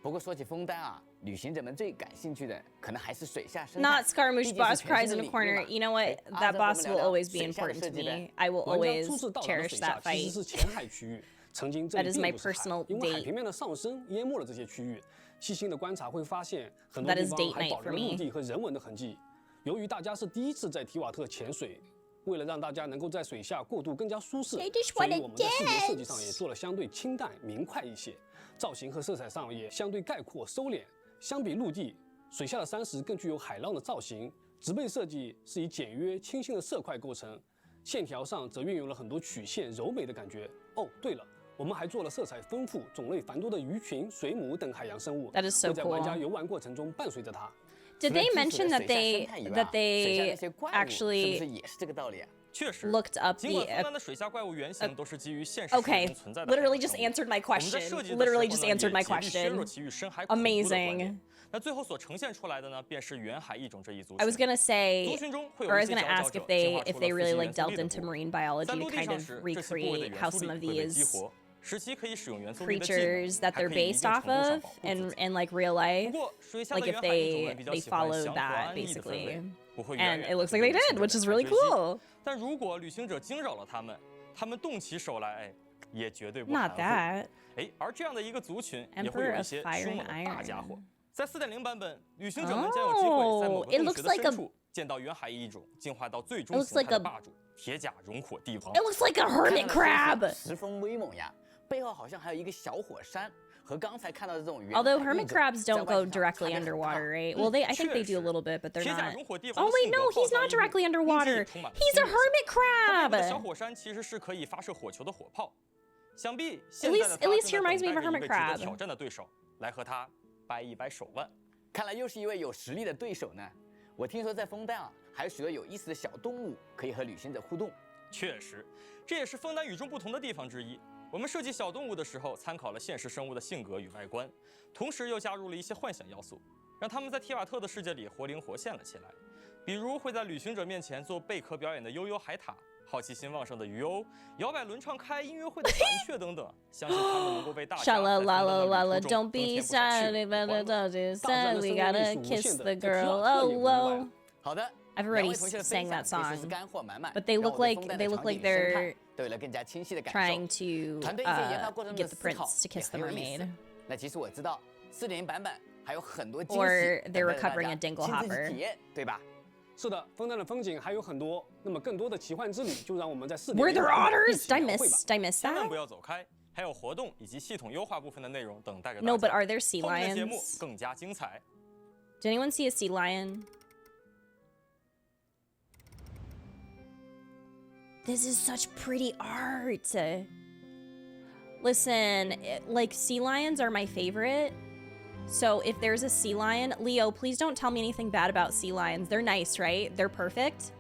不过说起枫丹啊，旅行者们最感兴趣的可能还是水下生态。 Not Scaramouche 毕竟是 boss 全 cries 新 in 的 a 领域 corner. 嘛。 You know what? 啊 That 咱们 boss 聊 will 聊 always be 水下的 important 设 to 计呗。 me. I will 玩家 always 初次到达的 cherish 水下 that 其实 fight. 是浅海区域，曾经这 That 里 is 并 my 不是海 personal 因为海 date. 平面的上升淹没了这些区域。细心的观察会发现，很多 That 地 is 方 date 还 night 保 for 留了 me. 陆地和人文的痕迹。由于大家是第一次在提瓦特潜水，为了让大家能够在水下过渡更加舒适， I just 所以 wanna 我们在视觉设计 dance. 上也做了相对清淡明快一些，造型和色彩上也相对概括收敛。相比陆地，水下的山石更具有海浪的造型。植被设计是以简约清新的色块构成，线条上则运用了很多曲线柔美的感觉。哦，对了。我们还做了色彩丰富、种类繁多的鱼群、水母等海洋生物， That is so 会在玩家 cool. 游玩过程中伴随着它。 Did they mention that 除了基础的水下 they 生态以外 that 啊水下那 they 些怪物是不是 actually 也是这个道理啊？确实 looked up 尽管 the 枫丹的水下怪物原型都是基于现实生活 Okay, 中存在的海洋 literally 生 just 物 answered my 我们在 question. 设计的时候 Literally 呢 just answered my 也竭力削弱 question. 其与深海恐怖的关联 Amazing. 那最后所呈现出来的呢，便是远海异种这一族群。 I was gonna say, 族群中会 or 有 I 一 was 些 gonna 佼佼 ask 者 if 进 they 化 if 出 they 了 really 富 like 集元素 delved 力的 into 部位 marine 在 biology 陆 to 地 kind 上 of 时，这些部位的 recreate 元 how 素 some 力 of 会被激 these 活，使其可以使用元素力的技能， creatures that 还 they're 可以一 based 定 off 程度上 of 保护自己。 in like real life, 不过，水下 like 的 if 远海异种 they 们比较 they 喜欢 followed 祥和 that 安逸的氛 basically, 围，不会远 and 远 it 地 looks like they 对 did, 旅 which 行 is 者 really 来追击 cool. 但如果旅行者惊扰了他们，他们动起手来，哎，也绝对不 Not 含糊。 that. 哎，而这样的一个族群也会 Emperor 有一 of 些 Fire 凶 and 猛的大家伙 Iron.。在4.0版本，旅行者们将有机会在某 Oh, 个 it 洞 looks 穴的 like 深 a 处见到远海异种进化到最 It 终 looks 形态 like 的 a 霸主铁甲熔火帝王。 It looks like a hermit 看 crab. 到这些十分威猛呀，背后好像还有一个小火山，和刚才看到的这种远海 Although 异 hermit 种 crabs 在 don't 外 go 形上 directly 差别很大 underwater, right? Well, they I think they do a little bit, but they're 铁甲 not. 熔火帝王 Oh 的 wait, 性格 no, 暴 he's 躁 not 易怒 directly 攻击 underwater. 充满 He's a 攻击性 hermit 他背后的小 crab. 火山其实是可以发射火球的火炮，想必 At 现在 least 的 at 他 least he 正在 reminds me 等 of a 待着一 hermit 位值得 crab. 挑战的对手来和他掰一掰手腕。看来又是一位有实力的对手呢。我听说在枫丹啊，还有许多有意思的小动物可以和旅行者互动。确实，这也是枫丹与众不同的地方之一。我们设计小动物的时候，参考了现实生物的性格与外观，同时又加入了一些幻想要素，让他们在提瓦特的世界里活灵活现了起来。比如会在旅行者面前做贝壳表演的悠悠海獭，好奇心旺盛的鱼鸥，摇摆轮唱开音乐会的蓝雀等等。相信他们能够为大家 Sha la 在 la 枫 la 丹 la 的 la, 旅途中 don't be 增添不少趣 sad, 味 but 和欢 it 乐。 does 大自然 sad. 的 We 生命力 gotta 是无 kiss 限 the 的，在提 girl. 瓦特 Oh 也不例外 whoa. 好的 I've 两 already 位同学的 sang 分享 that 可以说是 song, 干货满满 but they 让 look 我对 like 枫丹的 they look 场 like 景生态 they're 都有了更加清晰的感受。 trying to 团队一起研发过程中 get 的 the 思考 prince to 也 kiss the 很有意思 mermaid. 那其实我知道4.0版本还有很多惊喜 Or 等 they're 待着大 recovering 家 a dingle 亲自去 hopper. 体验，对吧？是的，枫丹的风景还有很多，那么更多的奇幻之旅，就让我们在4.0 Were there 版本一 otters? 起 Did I 描绘吧。 miss? Did I miss 千万 that? 不要走开，还有活动以及系统优化部分的内容等待着大家。 No, but are there sea 后面的节目 lions? 更加精彩。 Did anyone see a sea lion? This is such pretty art. Listen, like sea lions are my favorite. So if there's a sea lion, Leo, please don't tell me anything bad about sea lions. They're nice, right? They're perfect.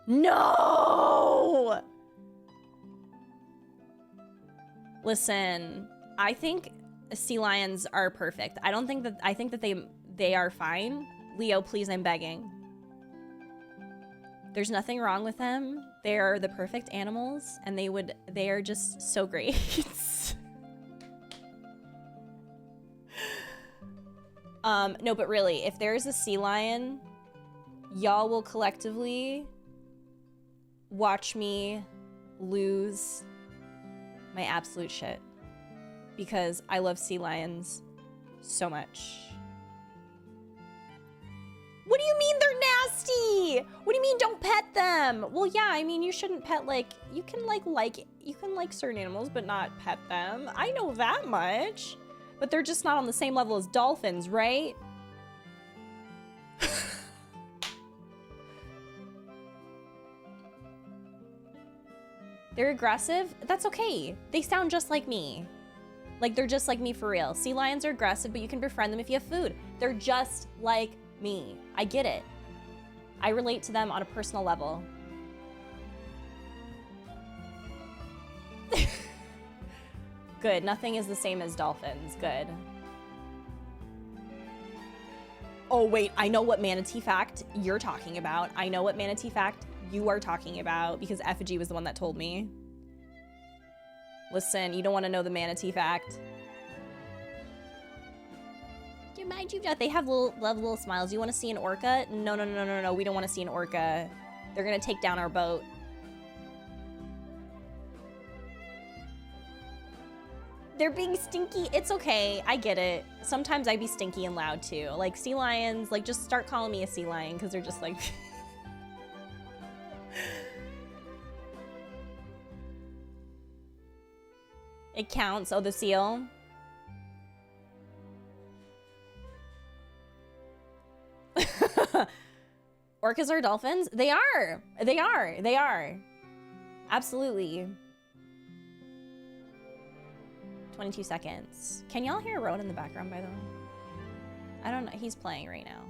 No! Listen, I think sea lions are perfect. I think that they are fine. Leo, please, I'm begging. There's nothing wrong with them. They are the perfect animals, and they are just so great. No, but really, if there's a sea lion, y'all will collectively watch me lose my absolute shit. Because I love sea lions so much. What do you mean they're nasty? stinky. What do you mean don't pet them? Well, yeah, I mean, you shouldn't pet, like, you can like certain animals, but not pet them. I know that much. But they're just not on the same level as dolphins, right? They're aggressive? That's okay. They sound just like me. Like, they're just like me for real. Sea lions are aggressive, but you can befriend them if you have food. They're just like me. I get it. I relate to them on a personal level. Good. Nothing is the same as dolphins. Good. Oh, wait. I know what manatee fact you're talking about. I know what manatee fact you are talking about because Effigy was the one that told me. Listen, you don't want to know the manatee fact. Do you mind you? They have little smiles. You want to see an orca? No, no, no, no, no, no. We don't want to see an orca. They're gonna take down our boat. They're being stinky. It's okay. I get it. Sometimes I be stinky and loud too. Like sea lions, like just start calling me a sea lion because they're just like. It counts. Oh, the seal. Orcas are dolphins? They are. They are. They are. Absolutely. 22 seconds. Can y'all hear Rowan in the background, by the way? I don't know. He's playing right now.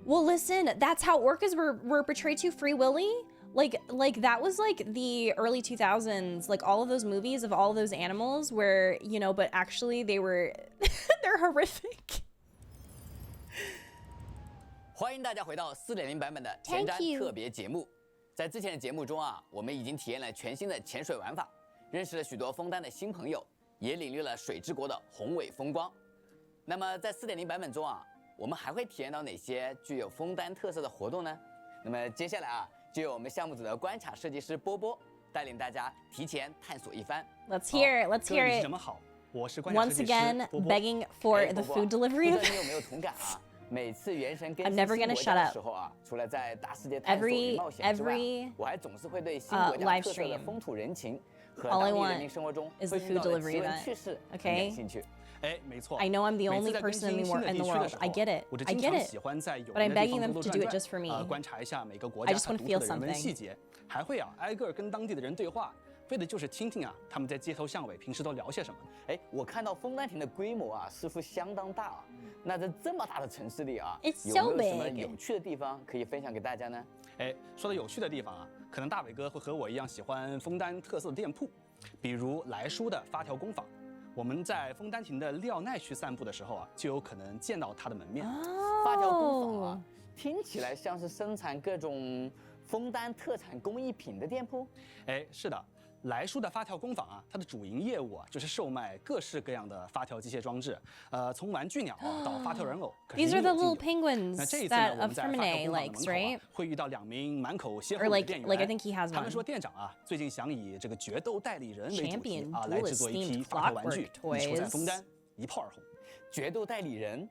Well, listen, that's how orcas were portrayed to Free Willy. Like that was like the early 2000s, like all of those movies of all of those animals where, you know, but actually they were, they're horrific. 欢迎大家回到4.0版本的前瞻特别节目。在之前的节目中啊，我们已经体验了全新的潜水玩法，认识了许多枫丹的新朋友，也领略了水之国的宏伟风光。那么在4.0版本中啊，我们还会体验到哪些具有枫丹特色的活动呢？那么接下来啊，就由我们项目组的观察设计师波波带领大家提前探索一番。Let's hear it. 什么好？我是观察设 Once 计师 again, 波波。begging for the food delivery. 不知道你有没有同感啊？每次原神更新 I'm never 新 gonna 国 shut 家的 up. 时候啊，除了在大世界探索与冒险之外，我还总是会对新国家特色的风土人情和当地人民生活中会遇到的奇闻趣事很感兴趣。哎，没错。 I know I'm the only person in the world. I get it. I get it. 喜欢在有 But I'm begging them to do it just for me. 观察一下每个国家它独特的人文细节，还会啊挨个跟当地的人对话。 为的就是听听啊，他们在街头巷尾平时都聊些什么。哎，我看到枫丹亭的规模啊，似乎相当大啊。那在这么大的城市里啊，有没有什么有趣的地方可以分享给大家呢？哎，说到有趣的地方啊，可能大伟哥会和我一样喜欢枫丹特色的店铺，比如来书的发条工坊。我们在枫丹亭的廖奈区散步的时候啊，就有可能见到它的门面。发条工坊啊，听起来像是生产各种枫丹特产工艺品的店铺。哎，是的。 来书的发条工坊啊，它的主营业务啊，就是售卖各式各样的发条机械装置，从玩具鸟到发条人偶。These are the little penguins 那这一次呢，我们在发条 Termine 工坊的 likes, 门口 right? 会遇到2名满口歇后语的店员。 Like I think he has one. 他们说店长啊，最近想以这个决斗代理人为主题啊，来制作一批发条玩具，一出在枫丹，一炮而红。决斗代理人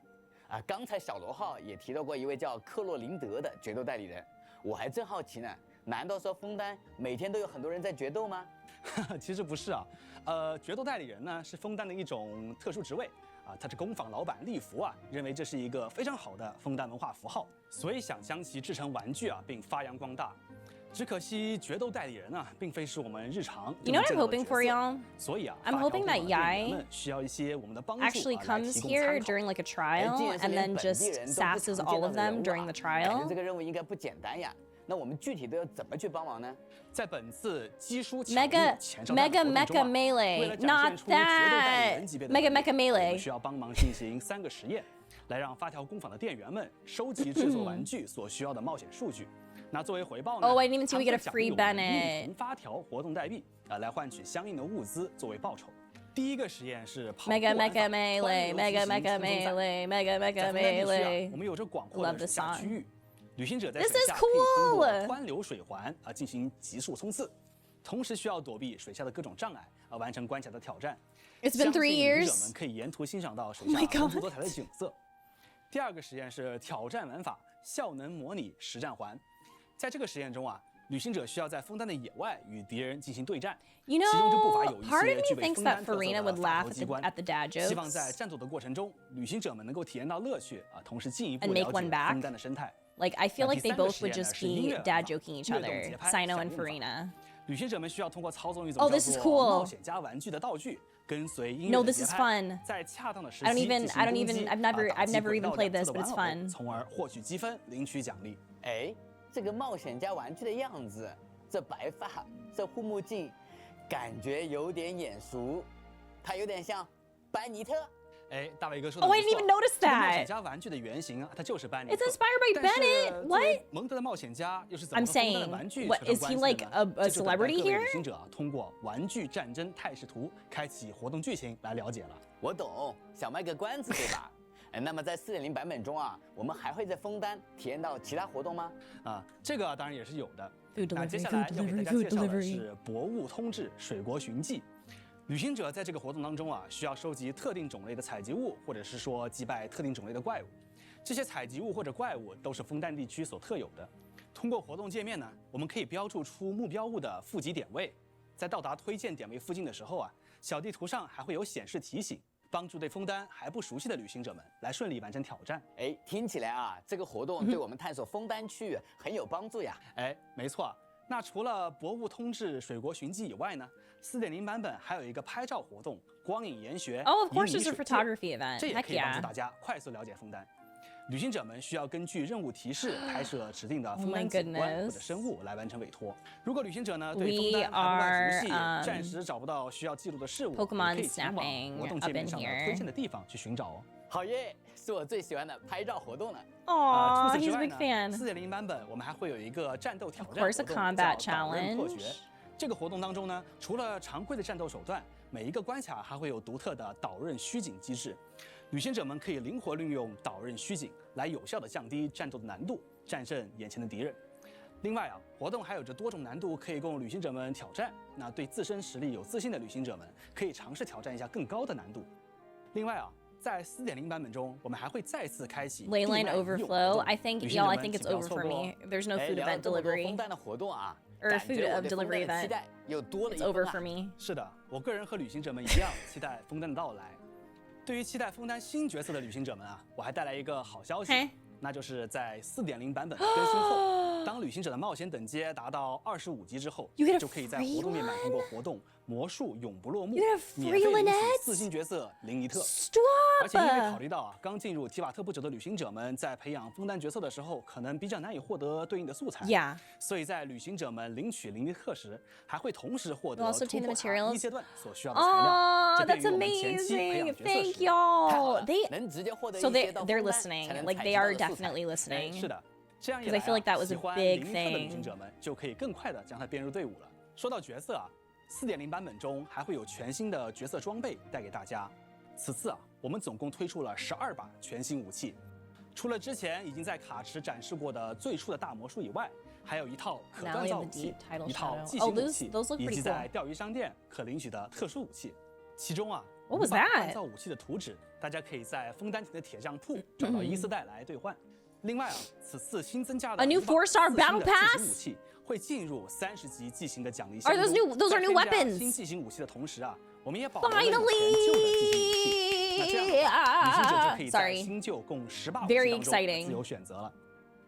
啊，刚才小罗号也提到过一位叫克洛林德的决斗代理人，我还真好奇呢，难道说枫丹每天都有很多人在决斗吗？ 其实不是啊，决斗代理人呢是枫丹的一种特殊职位啊，他是工坊老板利福啊，认为这是一个非常好的枫丹文化符号，所以想将其制成玩具啊，并发扬光大。只可惜决斗代理人啊，并非是我们日常 You know what I'm hoping for, y'all? 所以啊 I'm hoping that Yai 需要一些我们的帮助 actually comes here during like a trial and then just sasses all of them during the trial. 这个任务应该不简单呀。 那我们具体都要怎么去帮忙呢？在本次基础 Mega Melee, not that Mega Melee. 需要帮忙进行3个实验，来让发条工坊的店员们收集制作玩具所需要的冒险数据。那作为回报呢？ Oh, I didn't even see we get a free Bennett. 红发条活动代币啊，来换取相应的物资作为报酬。第一个实验是跑 Mega Melee, Mega Melee. 我们有着广阔的水下区域。 旅行者在 This 水 is 下可以通过 cool. 湍流水环啊进行急速冲刺，同时需要躲避水下的各种障碍啊，完成关卡的挑战。 It's been 3 years. 旅者们可以沿途欣赏到水下丰富多彩的景色。第二个实验是挑战玩法效能模拟实战环。在这个实验中啊，旅行者需要在枫丹的野外与敌人进行对战。You 其中这步伐有 know, 一 part 些 of 具 me 备 thinks 枫 that 丹特色 Farina 的 would 法 laugh 头机关。 at the dad 希望在 jokes 战斗的过程中，旅行者们能够体验到乐趣啊，同时进一步 and 了 make 解 one back. 枫丹的生态。 Like I feel like they 第三个 both 实 would 验呢 just 是音 be 乐 dad 法 joking each 跃动 other, 节拍 Sino 响 and 应法 Farina. 旅行者们需要通过操纵一种 Oh, 叫 this is 做 cool. 冒险家玩具的道具，跟随音乐 No, 的 this 节 is 拍， fun. 在恰当的时 I don't 机 even- 进 I 行 don't 攻击， even- I've never- 打 I've 击 never 轨 even 道 played 两 this, 侧的 but it's 玩偶 fun. 从而获取积分，领取奖励。哎，这个冒险家玩具的样子，这白发，这护目镜，感觉有点眼熟，它有点像班尼特。哎，大卫哥说的 Oh, 没 I 错 didn't even notice 这个冒险 that. 家玩具的原型啊，它就是班尼 It's 特。 inspired by 但是 Bennett. 作为 What? 蒙德的冒险家又是怎么 I'm 和枫丹的 saying, 玩具 what 扯上 is 关 he 系的 like 呢？ a 这就等待 celebrity 各位 here? 旅行者通过玩具战争态势图开启活动剧情来了解了。我懂，想卖个关子对吧？那么在4.0版本中啊，我们还会在枫丹体验到其他活动吗？啊，这个当然也是有的。 Food 那接 delivery, 下来 food 要给大 delivery, 家 food 介绍的 delivery. 是博物通志水国寻迹。旅行者在这个活动当中啊，需要收集特定种类的采集物，或者是说击败特定种类的怪物。这些采集物或者怪物都是枫丹地区所特有的。通过活动界面呢，我们可以标注出目标物的附集点位。在到达推荐点位附近的时候啊，小地图上还会有显示提醒，帮助对枫丹还不熟悉的旅行者们来顺利完成挑战。哎，听起来啊，这个活动对我们探索枫丹区域很有帮助呀。哎，没错。那除了博物通志水国寻迹以外呢，4.0版本还有一个拍照活动——光影研学。 Oh, of course, 迷你 there's a 水界 photography event. 这也 Heck 可以帮 yeah. 助大家快速了解枫丹。旅行者们需要根据任务提示拍摄指定的枫 Oh my 丹景观或者 goodness. 生物来完成委托。如果旅行者呢对 We 枫丹还不太熟悉， are, 暂时找不到需要记录的事物， Pokemon 也可以前往 snapping 活动界面 up in 上的 here. 推荐的地方去寻找哦。好耶，是我最喜欢的拍照活动了。Aw, 除此之 he's a 外 big 呢 fan. 4.0版本我们还会有一个战斗挑战 Of course, a 活动 combat 叫岛刃破 challenge. 决。这个活动当中呢，除了常规的战斗手段，每一个关卡还会有独特的岛刃虚景机制。旅行者们可以灵活运用岛刃虚景来有效地降低战斗的难度，战胜眼前的敌人。另外啊，活动还有着多种难度可以供旅行者们挑战。那对自身实力有自信的旅行者们可以尝试挑战一下更高的难度。另外啊，在4.0版本中，我们还会再次开启 Leyline overflow. I think, y'all, I think it's over for me. There's no 哎 food 聊了 event 这么多 delivery 枫丹的活动啊， or 感 food 觉我 of 对枫丹 delivery 的期 event. 待又多了 It's 一 over 分 for 啊。 me. 是的，我个人和旅行者们一样期待枫丹的到来。对于期待枫丹新角色的旅行者们啊，我还带来一个好消息，那就是在4.0版本更新后，当旅行者的冒险等阶达到25级之后， You get a 就可以在活动面板通过活动魔术永不落幕， You get a 免费 free 领取 Lynette? 4星角色林尼特。 Stop! 而且因为考虑到啊，刚进入提瓦特不久的旅行者们在培养枫丹角色的时候，可能比较难以获得对应的素材。 Yeah. 所以在旅行者们领取林尼特时，还会同时获得 You'll also 突 obtain the 破塔 materials. 一阶段所需要的材料。 Oh, 这便 that's 于我们前期培养 amazing. 角色 Thank 时 y'all. They 能直接获得 so 一些到 they're 枫丹 listening. 才能 Like 采 they 集到 are 的素材 definitely 哎， listening. 是的，这样一 'Cause 来 I feel like that was 喜 a 欢 big 林尼特的旅行 thing. 者们就可以更快的将它编入队伍了。说到角色啊，4.0版本中还会有全新的角色装备带给大家。此次啊，我们总共推出了12把全新武器，除了之前已经在卡池展示过的最初的大魔术以外，还有一套可锻造武器、一套骑行武器，以及在钓鱼商店可领取的特殊武器。其中啊， What was 5把 that? 锻造武器的图纸，大家可以在枫丹亭的铁匠铺找到伊斯带来兑换。另外啊，此次新增加的 A new 4-star battle 4星 pass? 武器会进入30级骑行的奖励 Are 箱 those 中。 new? Those are new 在添加 weapons. 新骑行武器的同时啊，我们也保留了全旧的骑行武器。那这样的话，旅行者就可以在 Sorry. 新旧共18把武 Very 器当中 exciting. 自由选择了。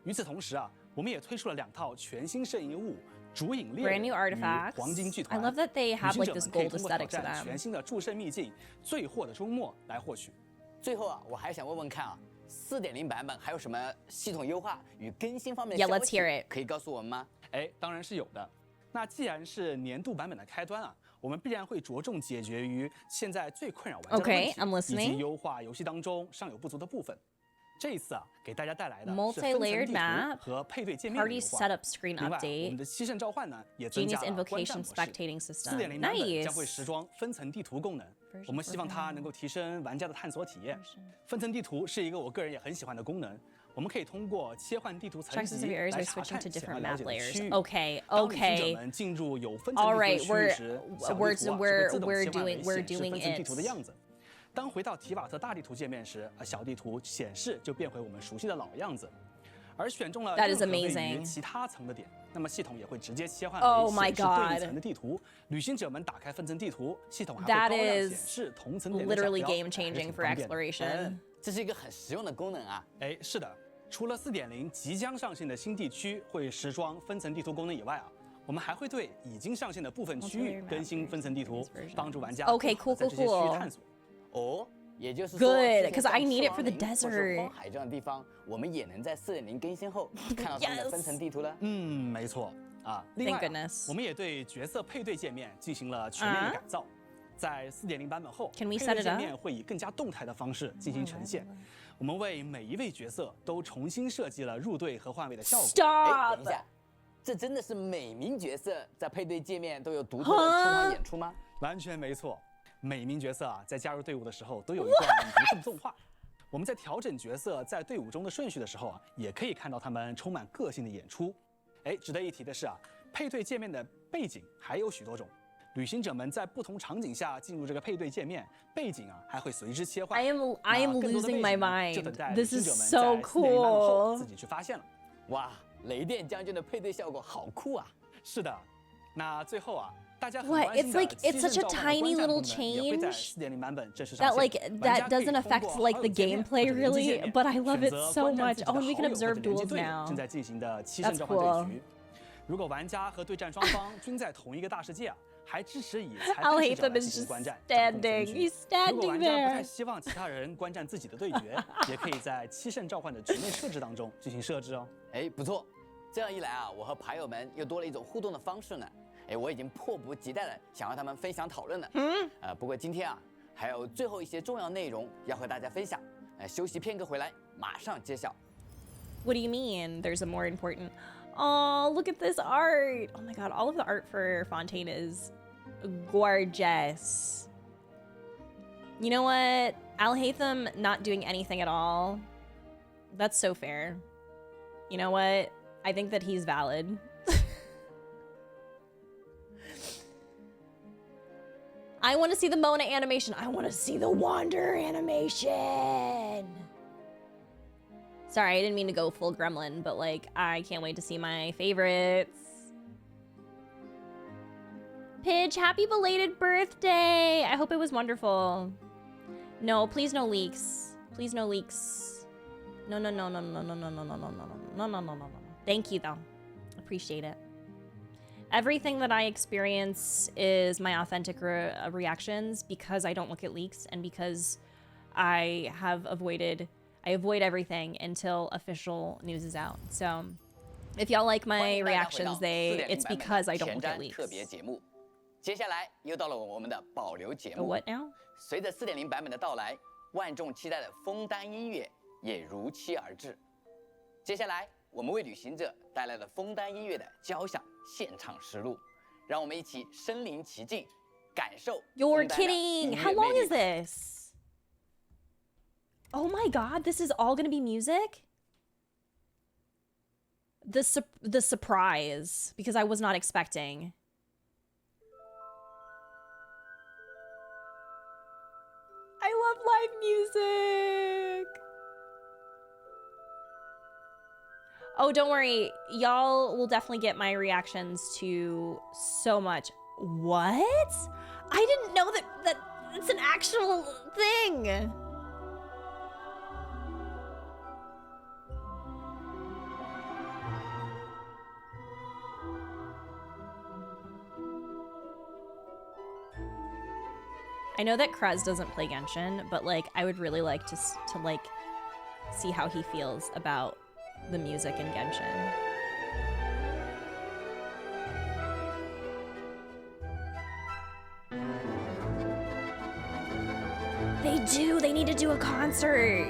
与此同时啊，我们也推出了2套全新摄影物。烛影猎 Brand new 人与 artifacts. 黄金剧团 I love that they have 旅行 like 者 this 们可以 gold 通过挑 aesthetic to 战 them. 全新的祝圣秘境最祸的周末来获取。最后啊，我还想问问看啊，4.0版本还有什么系统优化与更新方面的 Yeah, 消 let's 息 hear it. 可以告诉我们吗？哎，当然是有的。那既然是年度版本的开端啊，我们必然会着重解决于现在最困扰玩家的问 Okay, I'm 题，以 listening. 及优化游戏当中尚有不足的部分。这一次啊，给大家带来的是 Multi-layered 分层地 map, 图和配对界面的 party 优化。 setup screen 另外，我 update, 们的七圣召唤呢也增 Genius 加了观战 invocation 模式。 spectating system. 4.0版本将会 Nice. 时装分层地图功能，我们希望它能够提升玩家的探索体验。分层地图是一个我个人也很喜欢的功能，我们可以通过切换地图层 Tracks 级 of areas 来 by 查 switching 看 to 想要 different 了 map 解的 layers. 区域。 Okay, 当旅行者 okay. 们进入有分层地 All 图的 right, 区域时，小地图啊是会自动 we're 切换 doing 为显示分层地 it. 图的样子。当回到提瓦特大地图界面时，小地图显示就变回我们熟悉的老样子。而选中了任何位于其他层的点，那么系统也会直接切换为显示对应层的地图。旅行者们打开分层地图，系统还会高亮显示同层点的小标， literally game changing for exploration. 这是一个很实用的功能啊！哎，是的，除了 4.0 即将上线的新地区会时装分层地图功能以外啊，我们还会对已经上线的部分区域更新分层地图，帮助玩家在这些区域探索。哦，也就是说 ，Good, because I need it for the desert. 荒海这样的地方，我们也能在4.0更新后看到它们的分层地图了。没错啊。另外，我们也对角色配对界面进行了全面的改造。在4.0版本后，配对界面会以更加动态的方式进行呈现。我们为每一位角色都重新设计了入队和换位的效果。等一下，这真的是每名角色在配对界面都有独特的出场演出吗？完全没错，每名角色啊在加入队伍的时候都有一段独特的动画。我们在调整角色在队伍中的顺序的时候啊，也可以看到他们充满个性的演出。值得一提的是啊，配对界面的背景还有许多种。旅行者们在不同场景下进入这个配对界面，背景啊还会随之切换。I am losing my mind. 就等待 This 旅行 is 者 so 们在4.0版本后 cool. 自己去发现了。哇，雷电将军的配对效果好酷啊！是的，那最后啊，大家很 What? 关心 It's 的 like it's such a 7圣召唤的 tiny 观战 little 功能也会在 change 4.0版本正式上 that 线。 like that doesn't affect like the gameplay really, but I love it so much. Oh, and we can observe duels now. 正在进行的7圣召唤对局。如果玩家和对战双方均在同一个大世界啊，还支持以裁判视角来进行观战。He's standing 如果玩家不太 there. 希望其他人观战自己的对决，也可以在7圣召唤的局内设置当中进行设置哦。不错，这样一来啊，我和牌友们又多了一种互动的方式呢。我已经迫不及待的想和他们分享讨论了。不过今天啊，还有最后一些重要内容要和大家分享。休息片刻回来，马上揭晓。 What do you mean? There's a more important. Oh, look at this art. Oh my god, all of the art for Fontaine is gorgeous. You know what? Alhaitham not doing anything at all. That's so fair. You know what? I think that he's valid. I want to see the Mona animation. I want to see the Wander animation. Sorry, I didn't mean to go full gremlin, but like, I can't wait to see my favorites. Pidge, happy belated birthday! I hope it was wonderful. No, please no leaks. Please no leaks. No, no, no, no, no, no, no, no, no, no, no, no, no, no, no, no. Thank you though. Appreciate it. Everything that I experience is my authentic reactions because I don't look at leaks and because I avoid everything until official news is out. So if y'all like my reactions, it's because I don't look at leaks. 特别节目，接下来又到了我们的保留节目。 What now? 随着4.0版本的到来，万众期待的枫丹音乐也如期而至。接下来，我们为旅行者带来了枫丹音乐的交响现场实录，让我们一起身临其境，感受。You're kidding! How long is this? Oh my god, this is all gonna be music? The surprise, because I was not expecting. I love live music! Oh, don't worry. Y'all will definitely get my reactions to so much. What? I didn't know that it's an actual thing. I know that Kruz doesn't play Genshin, but like I would really like to like see how he feels about the music in Genshin. They do! They need to do a concert!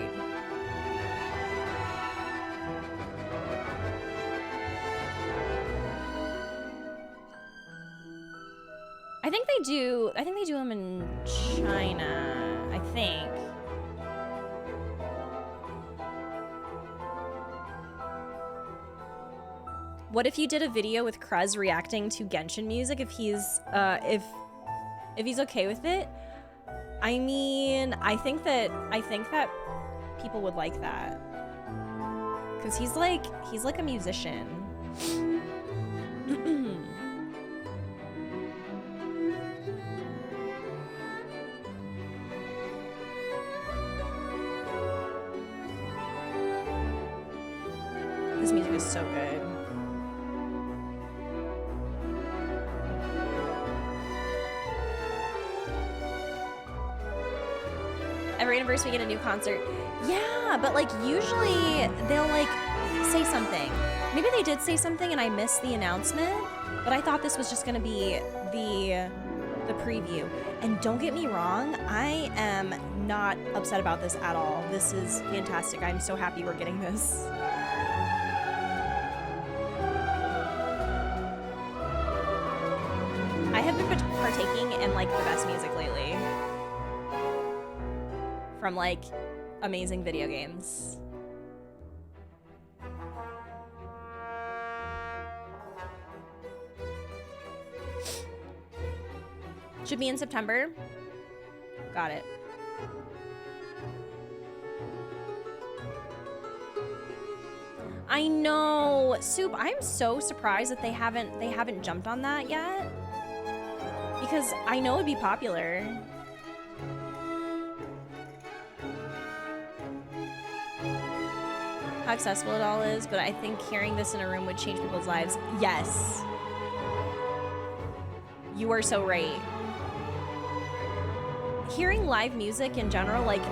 I think they do them in China, I think. What if you did a video with Kruz reacting to Genshin music if he's okay with it? I mean, I think that people would like that. Cause he's like a musician. This music is so good. Every anniversary we get a new concert. Yeah, but like usually they'll like say something. Maybe they did say something and I missed the announcement, but I thought this was just gonna be the preview. And don't get me wrong, I am not upset about this at all. This is fantastic. I'm so happy we're getting this. I have been partaking in like the best music lately. From like amazing video games. Should be in September. Got it. I know, Soup. I'm so surprised that they haven't jumped on that yet. Because I know it'd be popular. How accessible it all is, but I think hearing this in a room would change people's lives. Yes. You are so right. Hearing live music in general, like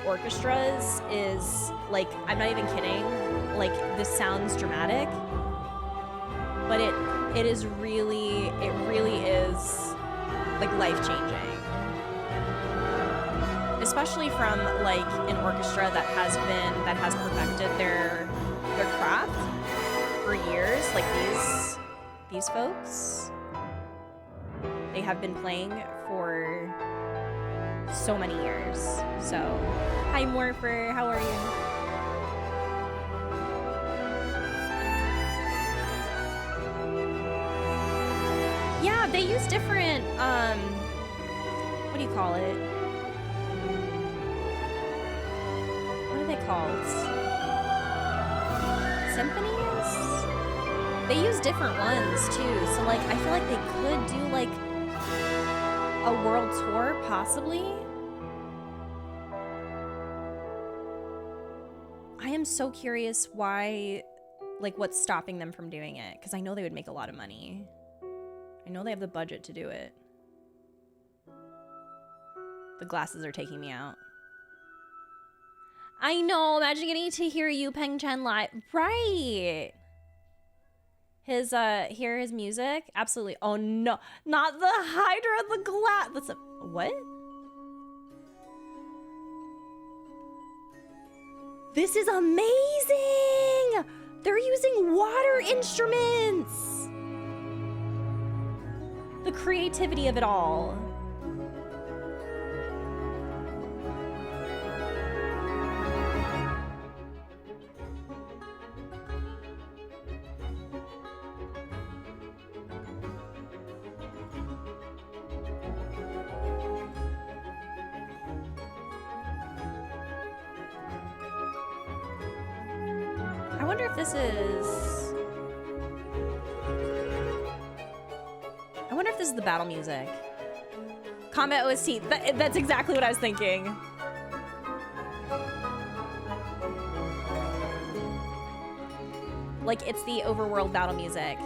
orchestras, is like, I'm not even kidding. Like, this sounds dramatic, but it really is like life-changing. Especially from like an orchestra that has perfected their craft for years. Like these folks, they have been playing for so many years. So, hi Morpher, how are you? Yeah, they use different, what do you call it? What are they called? Symphonies? They use different ones too. So like, I feel like they could do like a world tour, possibly. I am so curious why, like what's stopping them from doing it? Because I know they would make a lot of money. I know they have the budget to do it. The glasses are taking me out. I know, imagine getting to hear Yu Peng Chen live. Right. Hear his music? Absolutely. Oh no, not the Hydra, the glass. That's what? This is amazing! They're using water instruments! The creativity of it all. I wonder if this is... I wonder if this is the battle music. Combat OST. That's exactly what I was thinking. Like, it's the overworld battle music.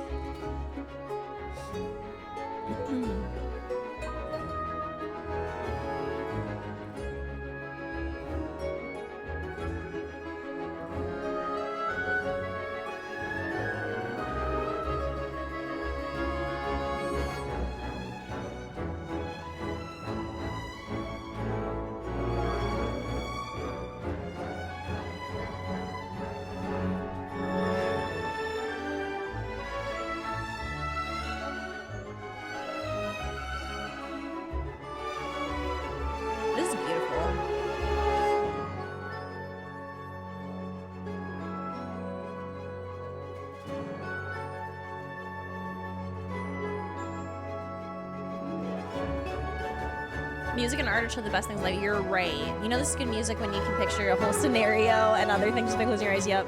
Music and art are the best things in life. You're right. You know this is good music when you can picture a whole scenario and other things just by closing your eyes. Yep.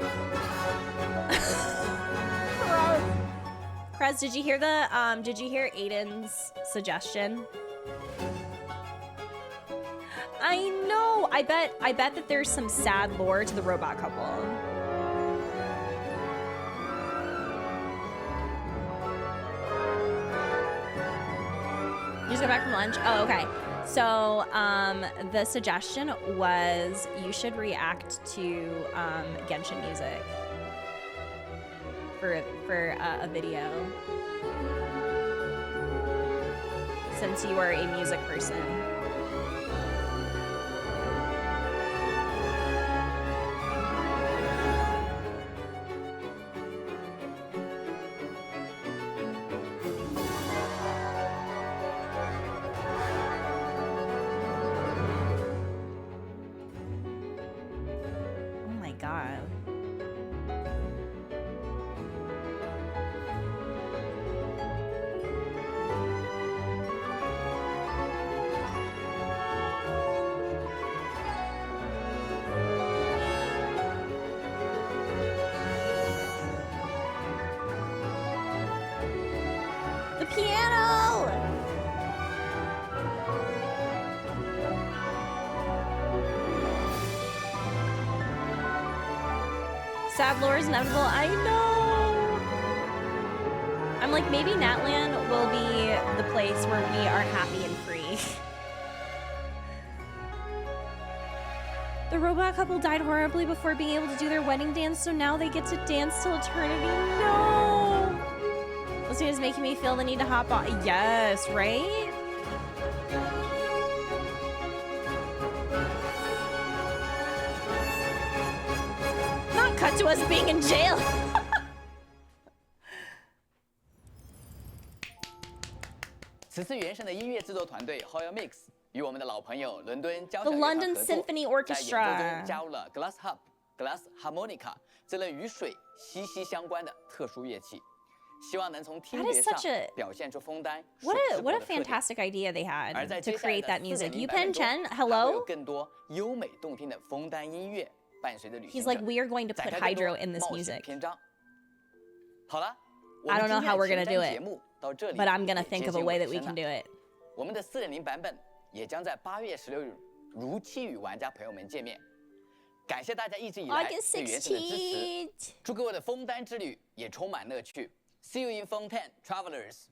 Krez, did you hear Aiden's suggestion? I know. I bet that there's some sad lore to the robot couple. You just got back from lunch? Oh, okay. So, the suggestion was you should react to Genshin music for a video, since you are a music person. Oh my god. The piano! Sad lore is inevitable. I know! I'm like, maybe Natlan will be the place where we are happy and free. The robot couple died horribly before being able to do their wedding dance, so now they get to dance till eternity. No! Listening is making me feel the need to hop on. Yes, right? Not cut to us being in jail.此次原声的音乐制作团队 Hoya Mix 与我们的老朋友伦敦交 The 响乐团 London 合作， Symphony 在 Orchestra 演奏中加入了 glass harp、glass harmonica 这类与水息息相关的特殊乐器，希望能从听 That 觉 is 上 such a 表现出枫丹 what 水 a 之国 what a 的特点。 fantastic idea they 而 had 在 to 接下来 create 的 that music. 4.0 You 版本 Pen 中 Chen, 还会有 hello. 更多优美动听的枫丹音乐伴随着旅行 He's 者 like, we are going to 展 put 开更多 Hydro in this 冒险 music. 篇章。好了， I don't know how we're gonna do 我们今天的前瞻节 it, 目到这里 but I'm gonna 也 think 接 of a 近 way 尾 that we 声 can 了 do it. 我们的4.0版本也将在8月16日如期与玩家朋友们见面。感谢大家一直以来 August 对原神的支 16th. 持，祝各位的枫丹之旅也充满乐趣。See you in Fontaine, travelers.